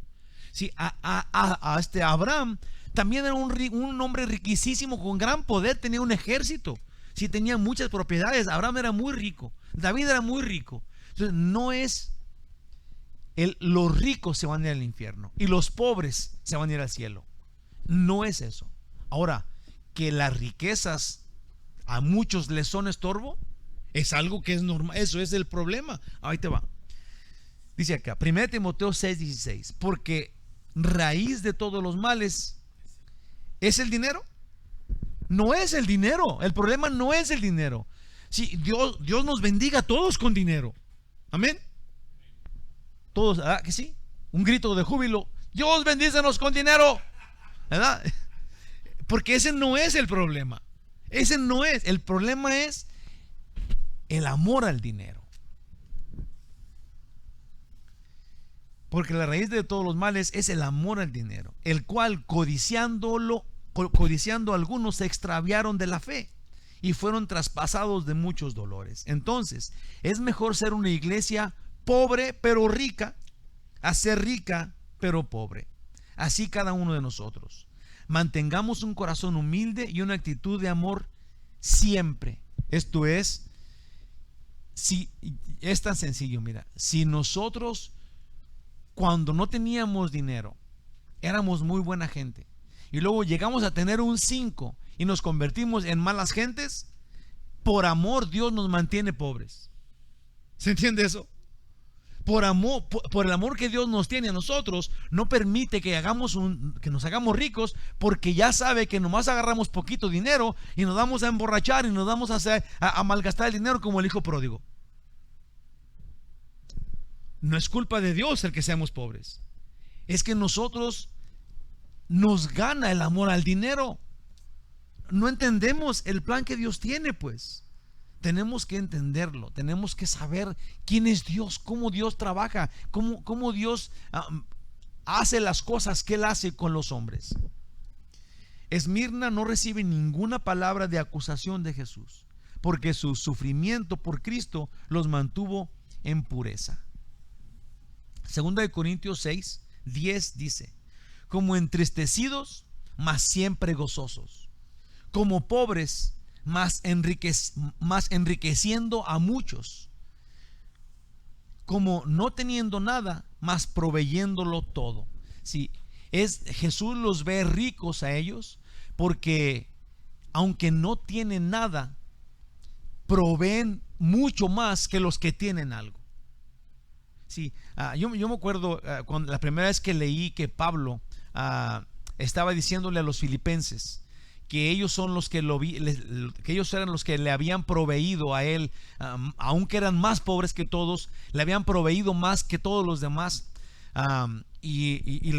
Sí, Abraham también era un hombre riquísimo con gran poder, tenía un ejército, sí, tenía muchas propiedades. Abraham era muy rico, David era muy rico. Entonces, no es los ricos se van a ir al infierno y los pobres se van a ir al cielo. No es eso. Ahora, que las riquezas a muchos les son estorbo, es algo que es normal. Eso es el problema. Ahí te va. Dice acá, 1 Timoteo 6:16, porque raíz de todos los males es el dinero. No es el dinero. El problema no es el dinero. Sí, Dios nos bendiga a todos con dinero. Amén. Todos, ¿verdad que sí? Un grito de júbilo: Dios bendícenos con dinero, ¿verdad? Porque ese no es el problema. Ese no es. El problema es el amor al dinero. Porque la raíz de todos los males es el amor al dinero, el cual codiciando algunos se extraviaron de la fe y fueron traspasados de muchos dolores. Entonces, es mejor ser una iglesia pobre pero rica a ser rica pero pobre. Así cada uno de nosotros. Mantengamos un corazón humilde y una actitud de amor siempre. Esto es, si es tan sencillo, mira, si nosotros cuando no teníamos dinero éramos muy buena gente y luego llegamos a tener un 5 y nos convertimos en malas gentes, por amor Dios nos mantiene pobres. ¿Se entiende eso? Por amor, por el amor que Dios nos tiene a nosotros, no permite que nos hagamos ricos, porque ya sabe que nomás agarramos poquito dinero y nos vamos a emborrachar y nos vamos a malgastar el dinero como el hijo pródigo. No es culpa de Dios el que seamos pobres, es que nosotros nos gana el amor al dinero. No entendemos el plan que Dios tiene, pues. Tenemos que entenderlo, tenemos que saber quién es Dios, cómo Dios trabaja, cómo Dios hace las cosas que Él hace con los hombres. Esmirna no recibe ninguna palabra de acusación de Jesús, porque su sufrimiento por Cristo los mantuvo en pureza. Segunda de Corintios 6:10 dice: como entristecidos, mas siempre gozosos; como pobres, más enriqueciendo a muchos; como no teniendo nada, más proveyéndolo todo. Sí, Jesús los ve ricos a ellos porque aunque no tienen nada, proveen mucho más que los que tienen algo. Sí, yo me acuerdo cuando la primera vez que leí que Pablo estaba diciéndole a los filipenses que ellos son los que que ellos eran los que le habían proveído a él, aunque eran más pobres que todos, le habían proveído más que todos los demás, y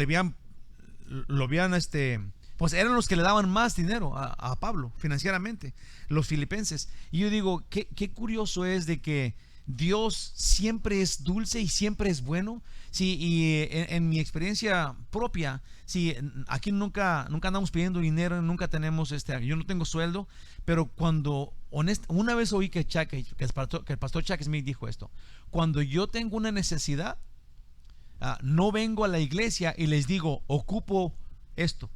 pues eran los que le daban más dinero a Pablo financieramente, los filipenses. Y yo digo, qué curioso es de que Dios siempre es dulce y siempre es bueno. Sí, y en mi experiencia propia, sí, aquí nunca andamos pidiendo dinero, nunca tenemos yo no tengo sueldo, pero una vez oí que el pastor Chuck Smith dijo esto: cuando yo tengo una necesidad, no vengo a la iglesia y les digo, ocupo esto.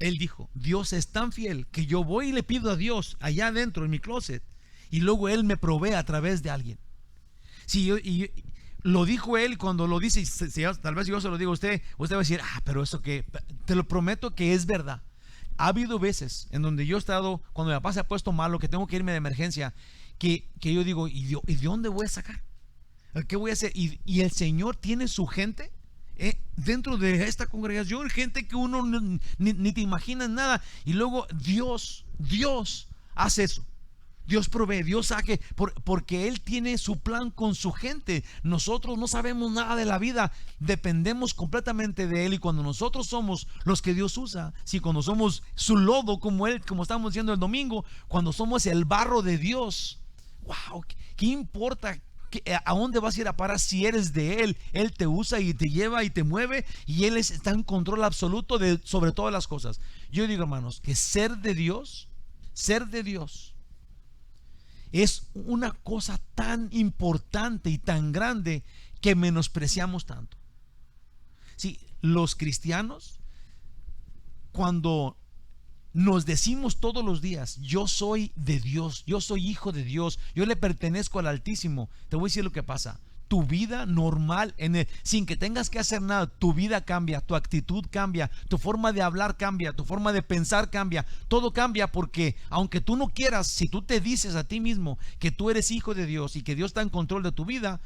Él dijo, Dios es tan fiel que yo voy y le pido a Dios allá adentro en mi closet, y luego Él me provee a través de alguien. Sí, lo dijo Él. Cuando lo dice, tal vez yo se lo digo a usted va a decir, pero eso que, te lo prometo que es verdad. ha habido veces en donde yo he estado, cuando mi papá se ha puesto malo, que tengo que irme de emergencia, que yo digo, ¿y de dónde voy a sacar? ¿Qué voy a hacer? Y el Señor tiene su gente dentro de esta congregación, gente que uno ni te imaginas nada. Y luego Dios hace eso. Dios provee, Dios saque, porque Él tiene su plan con su gente. Nosotros no sabemos nada de la vida, dependemos completamente de Él. Y cuando nosotros somos los que Dios usa, cuando somos su lodo, como estamos diciendo el domingo, cuando somos el barro de Dios, wow, ¿qué importa? ¿A dónde vas a ir a parar si eres de Él? Él te usa y te lleva y te mueve, y Él está en control absoluto sobre todas las cosas. Yo digo, hermanos, que ser de Dios es una cosa tan importante y tan grande que menospreciamos tanto. Sí, los cristianos, cuando nos decimos todos los días, yo soy de Dios, yo soy hijo de Dios, yo le pertenezco al Altísimo, te voy a decir lo que pasa. Tu vida normal, sin que tengas que hacer nada, tu vida cambia, tu actitud cambia, tu forma de hablar cambia, tu forma de pensar cambia, todo cambia, porque aunque tú no quieras, si tú te dices a ti mismo que tú eres hijo de Dios y que Dios está en control de tu vida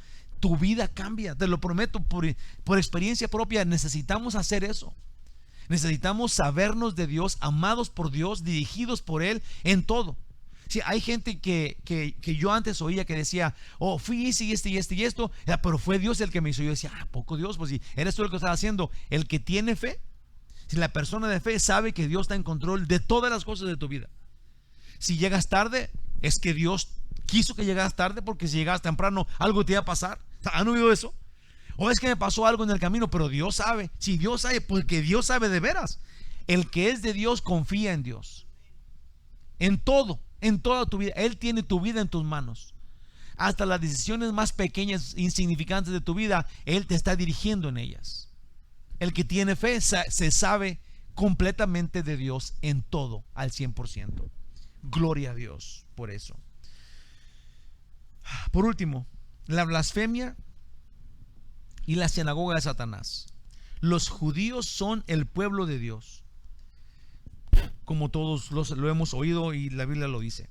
cambia, te lo prometo por experiencia propia. Necesitamos hacer eso. Necesitamos sabernos de Dios, amados por Dios, dirigidos por Él en todo. Sí, hay gente que yo antes oía que decía, oh, fui y esto, pero fue Dios el que me hizo. Yo decía, ¿poco Dios? Pues si eres tú el que estás haciendo. El que tiene fe, si la persona de fe sabe que Dios está en control de todas las cosas de tu vida. Si llegas tarde, es que Dios quiso que llegaras tarde, porque si llegas temprano algo te iba a pasar. ¿Han oído eso? O es que me pasó algo en el camino, pero Dios sabe. Si Dios sabe, porque Dios sabe de veras. El que es de Dios confía en Dios. En todo. En toda tu vida, Él tiene tu vida en tus manos. Hasta las decisiones más pequeñas, insignificantes de tu vida, Él te está dirigiendo en ellas. El que tiene fe se sabe completamente de Dios en todo, al 100%. Gloria a Dios por eso. Por último, la blasfemia y la sinagoga de Satanás. Los judíos son el pueblo de Dios, como todos lo hemos oído y la Biblia lo dice,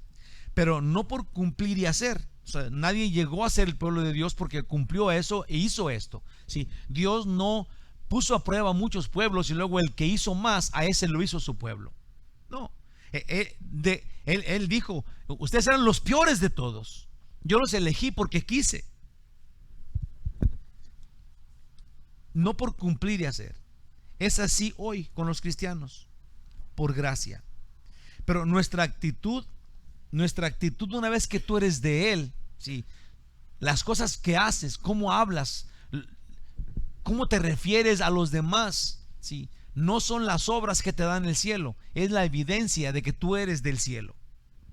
pero no por cumplir y hacer. O sea, nadie llegó a ser el pueblo de Dios porque cumplió eso e hizo esto. ¿Sí? Dios no puso a prueba a muchos pueblos y luego el que hizo más, a ese lo hizo su pueblo. No, él dijo, ustedes eran los peores de todos, yo los elegí porque quise. No por cumplir y hacer. Es así hoy con los cristianos, por gracia. Pero nuestra actitud una vez que tú eres de Él, ¿sí? Las cosas que haces, cómo hablas, cómo te refieres a los demás, ¿sí? No son las obras que te dan el cielo, es la evidencia de que tú eres del cielo,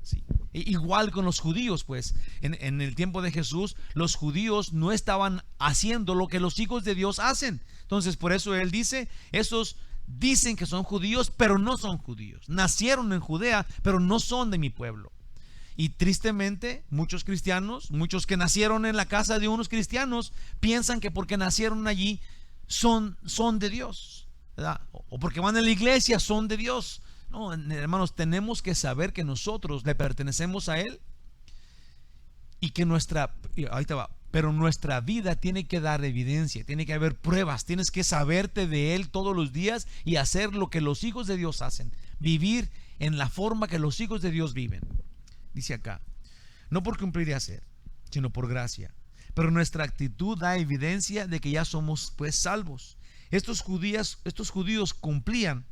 ¿sí? Igual con los judíos, pues en el tiempo de Jesús, los judíos no estaban haciendo lo que los hijos de Dios hacen. Entonces por eso Él dice, esos dicen que son judíos, pero no son judíos. Nacieron en Judea, pero no son de mi pueblo. Y tristemente, muchos cristianos, muchos que nacieron en la casa de unos cristianos, piensan que porque nacieron allí son de Dios, ¿verdad? O porque van a la iglesia son de Dios. No, hermanos, tenemos que saber que nosotros le pertenecemos a Él y que pero nuestra vida tiene que dar evidencia, tiene que haber pruebas, tienes que saberte de Él todos los días y hacer lo que los hijos de Dios hacen, vivir en la forma que los hijos de Dios viven. Dice acá, no por cumplir y hacer, sino por gracia. Pero nuestra actitud da evidencia de que ya somos pues salvos. Estos judíos cumplían,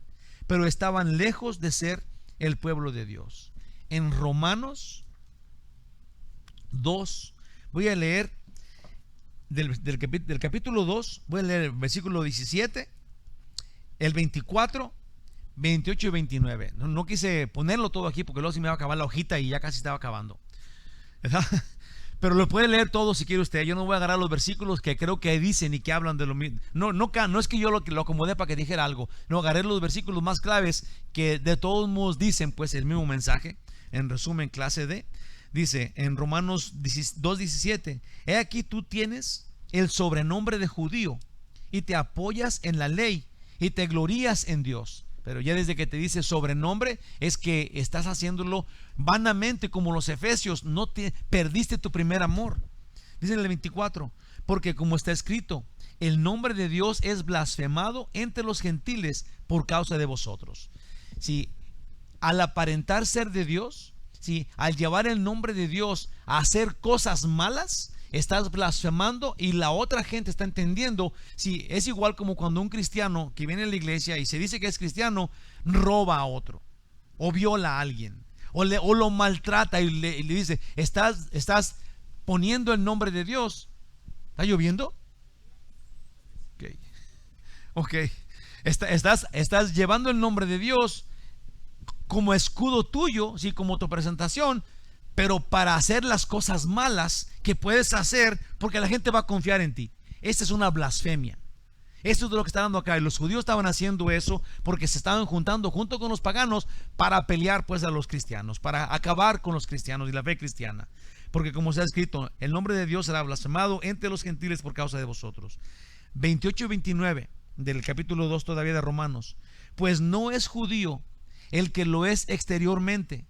pero estaban lejos de ser el pueblo de Dios. En Romanos 2, voy a leer del capítulo 2, voy a leer el versículo 17, el 24, 28 y 29. No quise ponerlo todo aquí porque luego se me va a acabar la hojita y ya casi estaba acabando, ¿verdad? Pero lo puede leer todo si quiere usted. Yo no voy a agarrar los versículos que creo que dicen y que hablan de lo mismo. No es que yo lo acomodé para que dijera algo. No, agarré los versículos más claves que de todos modos dicen pues el mismo mensaje. En resumen, clase D. Dice en Romanos 2:17: he aquí tú tienes el sobrenombre de judío y te apoyas en la ley y te glorías en Dios. Pero ya desde que te dice sobrenombre, es que estás haciéndolo vanamente, como los efesios. Perdiste tu primer amor. Dice en el 24, porque como está escrito, el nombre de Dios es blasfemado entre los gentiles por causa de vosotros. Si al aparentar ser de Dios, si al llevar el nombre de Dios a hacer cosas malas, estás blasfemando, y la otra gente está entendiendo. Si es igual como cuando un cristiano que viene a la iglesia y se dice que es cristiano, roba a otro, o viola a alguien, o lo maltrata y le dice, estás poniendo el nombre de Dios. ¿Está lloviendo? Ok. Estás llevando el nombre de Dios como escudo tuyo, sí, como tu presentación, pero para hacer las cosas malas que puedes hacer, porque la gente va a confiar en ti. Esta es una blasfemia. Esto es de lo que está dando acá. Y los judíos estaban haciendo eso porque se estaban juntando junto con los paganos para pelear pues a los cristianos, para acabar con los cristianos y la fe cristiana. Porque como se ha escrito, el nombre de Dios será blasfemado entre los gentiles por causa de vosotros. 28 y 29 del capítulo 2 todavía de Romanos. Pues no es judío el que lo es exteriormente,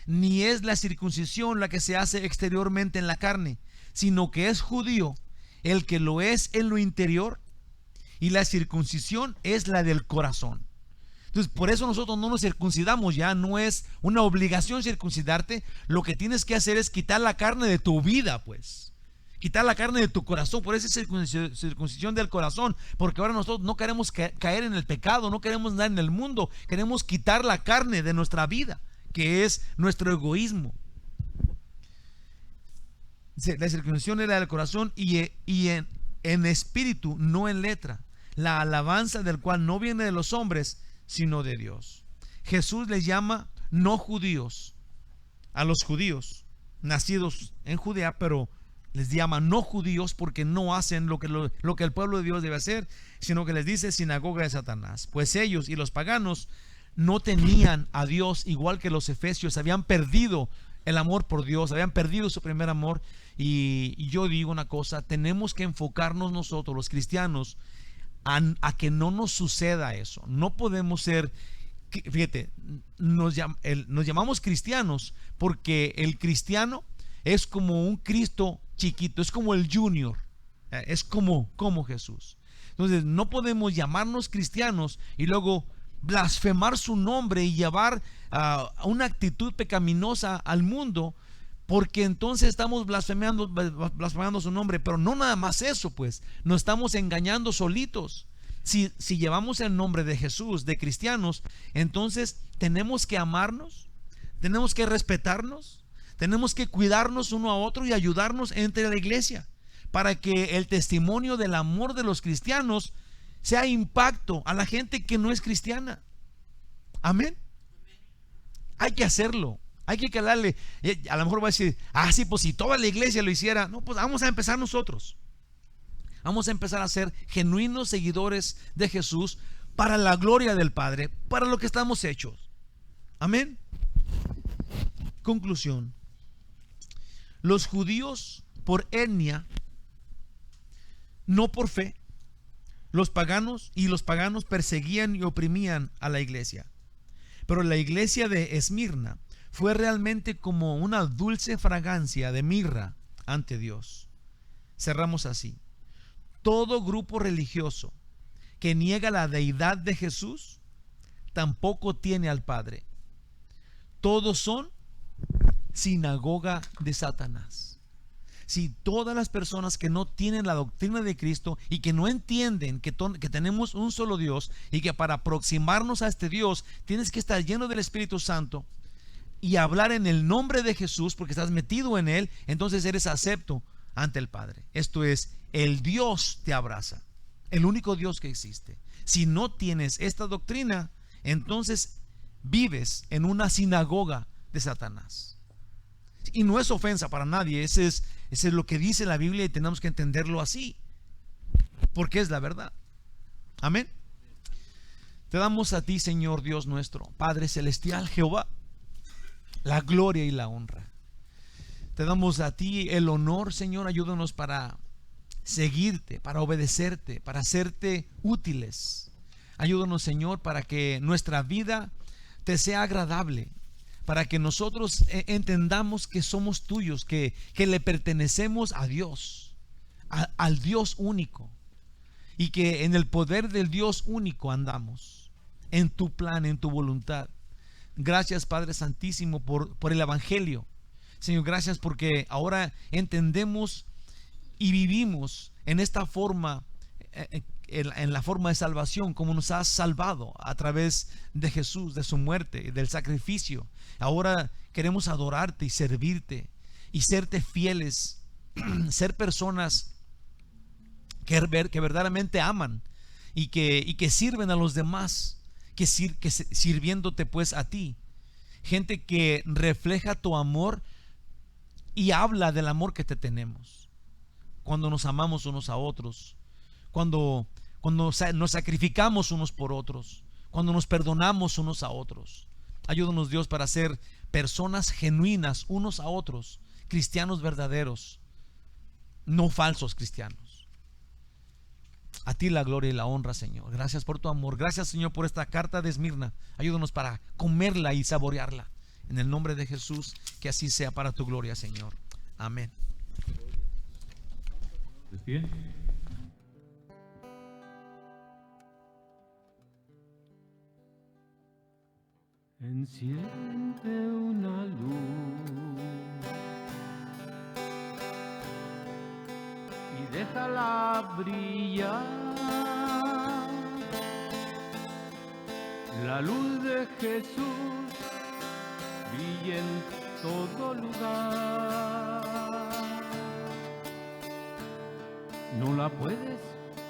ni es la circuncisión la que se hace exteriormente en la carne, sino que es judío el que lo es en lo interior, y la circuncisión es la del corazón. Entonces, por eso nosotros no nos circuncidamos ya. No es una obligación circuncidarte. Lo que tienes que hacer es quitar la carne de tu vida, pues. Quitar la carne de tu corazón. Por eso es circuncisión del corazón. Porque ahora nosotros no queremos caer en el pecado, no queremos andar en el mundo. Queremos quitar la carne de nuestra vida, que es nuestro egoísmo. La circuncisión era del corazón y en espíritu, no en letra. La alabanza del cual no viene de los hombres, sino de Dios. Jesús les llama no judíos a los judíos nacidos en Judea, pero les llama no judíos porque no hacen lo que el pueblo de Dios debe hacer, sino que les dice sinagoga de Satanás. Pues ellos y los paganos no tenían a Dios, igual que los efesios. Habían perdido el amor por Dios, habían perdido su primer amor. Y yo digo una cosa: tenemos que enfocarnos nosotros los cristianos a que no nos suceda eso. No podemos ser, fíjate, nos llamamos cristianos porque el cristiano es como un Cristo chiquito, es como el junior, es como Jesús. Entonces no podemos llamarnos cristianos y luego blasfemar su nombre y llevar una actitud pecaminosa al mundo, porque entonces estamos blasfemando su nombre. Pero no nada más eso, pues nos estamos engañando solitos. Si llevamos el nombre de Jesús, de cristianos, entonces tenemos que amarnos, tenemos que respetarnos, tenemos que cuidarnos uno a otro y ayudarnos entre la iglesia, para que el testimonio del amor de los cristianos sea impacto a la gente que no es cristiana. Amén. Hay que hacerlo. Hay que calarle. A lo mejor va a decir, sí, pues si toda la iglesia lo hiciera. No, pues vamos a empezar nosotros. Vamos a empezar a ser genuinos seguidores de Jesús para la gloria del Padre, para lo que estamos hechos. Amén. Conclusión: los judíos por etnia, no por fe. Los paganos perseguían y oprimían a la iglesia. Pero la iglesia de Esmirna fue realmente como una dulce fragancia de mirra ante Dios. Cerramos así: todo grupo religioso que niega la deidad de Jesús tampoco tiene al Padre. Todos son sinagoga de Satanás. Si todas las personas que no tienen la doctrina de Cristo y que no entienden que tenemos un solo Dios, y que para aproximarnos a este Dios tienes que estar lleno del Espíritu Santo y hablar en el nombre de Jesús porque estás metido en Él, entonces eres acepto ante el Padre. Esto es, el Dios te abraza, el único Dios que existe. Si no tienes esta doctrina, entonces vives en una sinagoga de Satanás. Y no es ofensa para nadie, ese es lo que dice la Biblia, y tenemos que entenderlo así, porque es la verdad. Amén. Te damos a ti, Señor Dios nuestro, Padre celestial, Jehová, la gloria y la honra. Te damos a ti el honor, Señor. Ayúdanos para seguirte, para obedecerte, para hacerte útiles. Ayúdanos, Señor, para que nuestra vida te sea agradable, para que nosotros entendamos que somos tuyos, que le pertenecemos a Dios, al Dios único, y que en el poder del Dios único andamos, en tu plan, en tu voluntad. Gracias, Padre Santísimo, por el Evangelio. Señor, gracias porque ahora entendemos y vivimos en esta forma, en la forma de salvación, como nos has salvado a través de Jesús, de su muerte, del sacrificio. Ahora queremos adorarte y servirte y serte fieles, ser personas que verdaderamente aman y que sirven a los demás, sirviéndote pues a ti. Gente que refleja tu amor y habla del amor que te tenemos. Cuando nos amamos unos a otros, cuando nos sacrificamos unos por otros, cuando nos perdonamos unos a otros. Ayúdanos, Dios, para ser personas genuinas unos a otros, cristianos verdaderos, no falsos cristianos. A ti la gloria y la honra, Señor. Gracias por tu amor. Gracias, Señor, por esta carta de Esmirna. Ayúdanos para comerla y saborearla. En el nombre de Jesús, que así sea para tu gloria, Señor. Amén. Bien. Enciende una luz y déjala brillar, la luz de Jesús brilla en todo lugar. No la puedes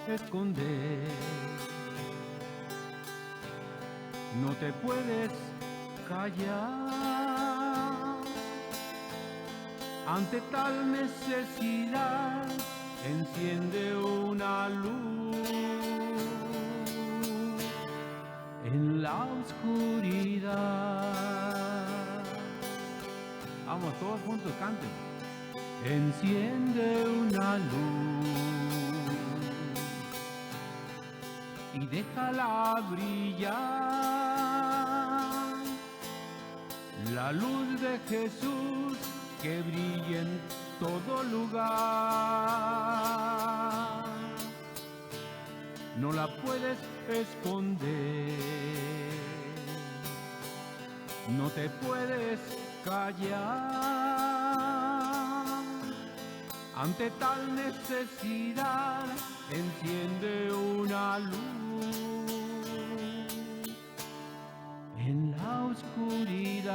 esconder, no te puedes callar. Ante tal necesidad, enciende una luz en la oscuridad. Vamos, todos juntos canten. Enciende una luz y déjala brillar, la luz de Jesús que brilla en todo lugar. No la puedes esconder, no te puedes callar. Ante tal necesidad, enciende una luz en la oscuridad.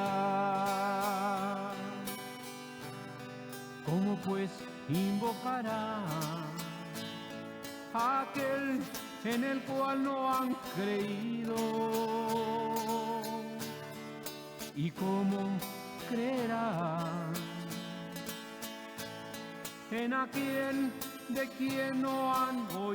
¿Cómo pues invocará a aquel en el cual no han creído? ¿Y cómo creerán en aquel de quien no han oído?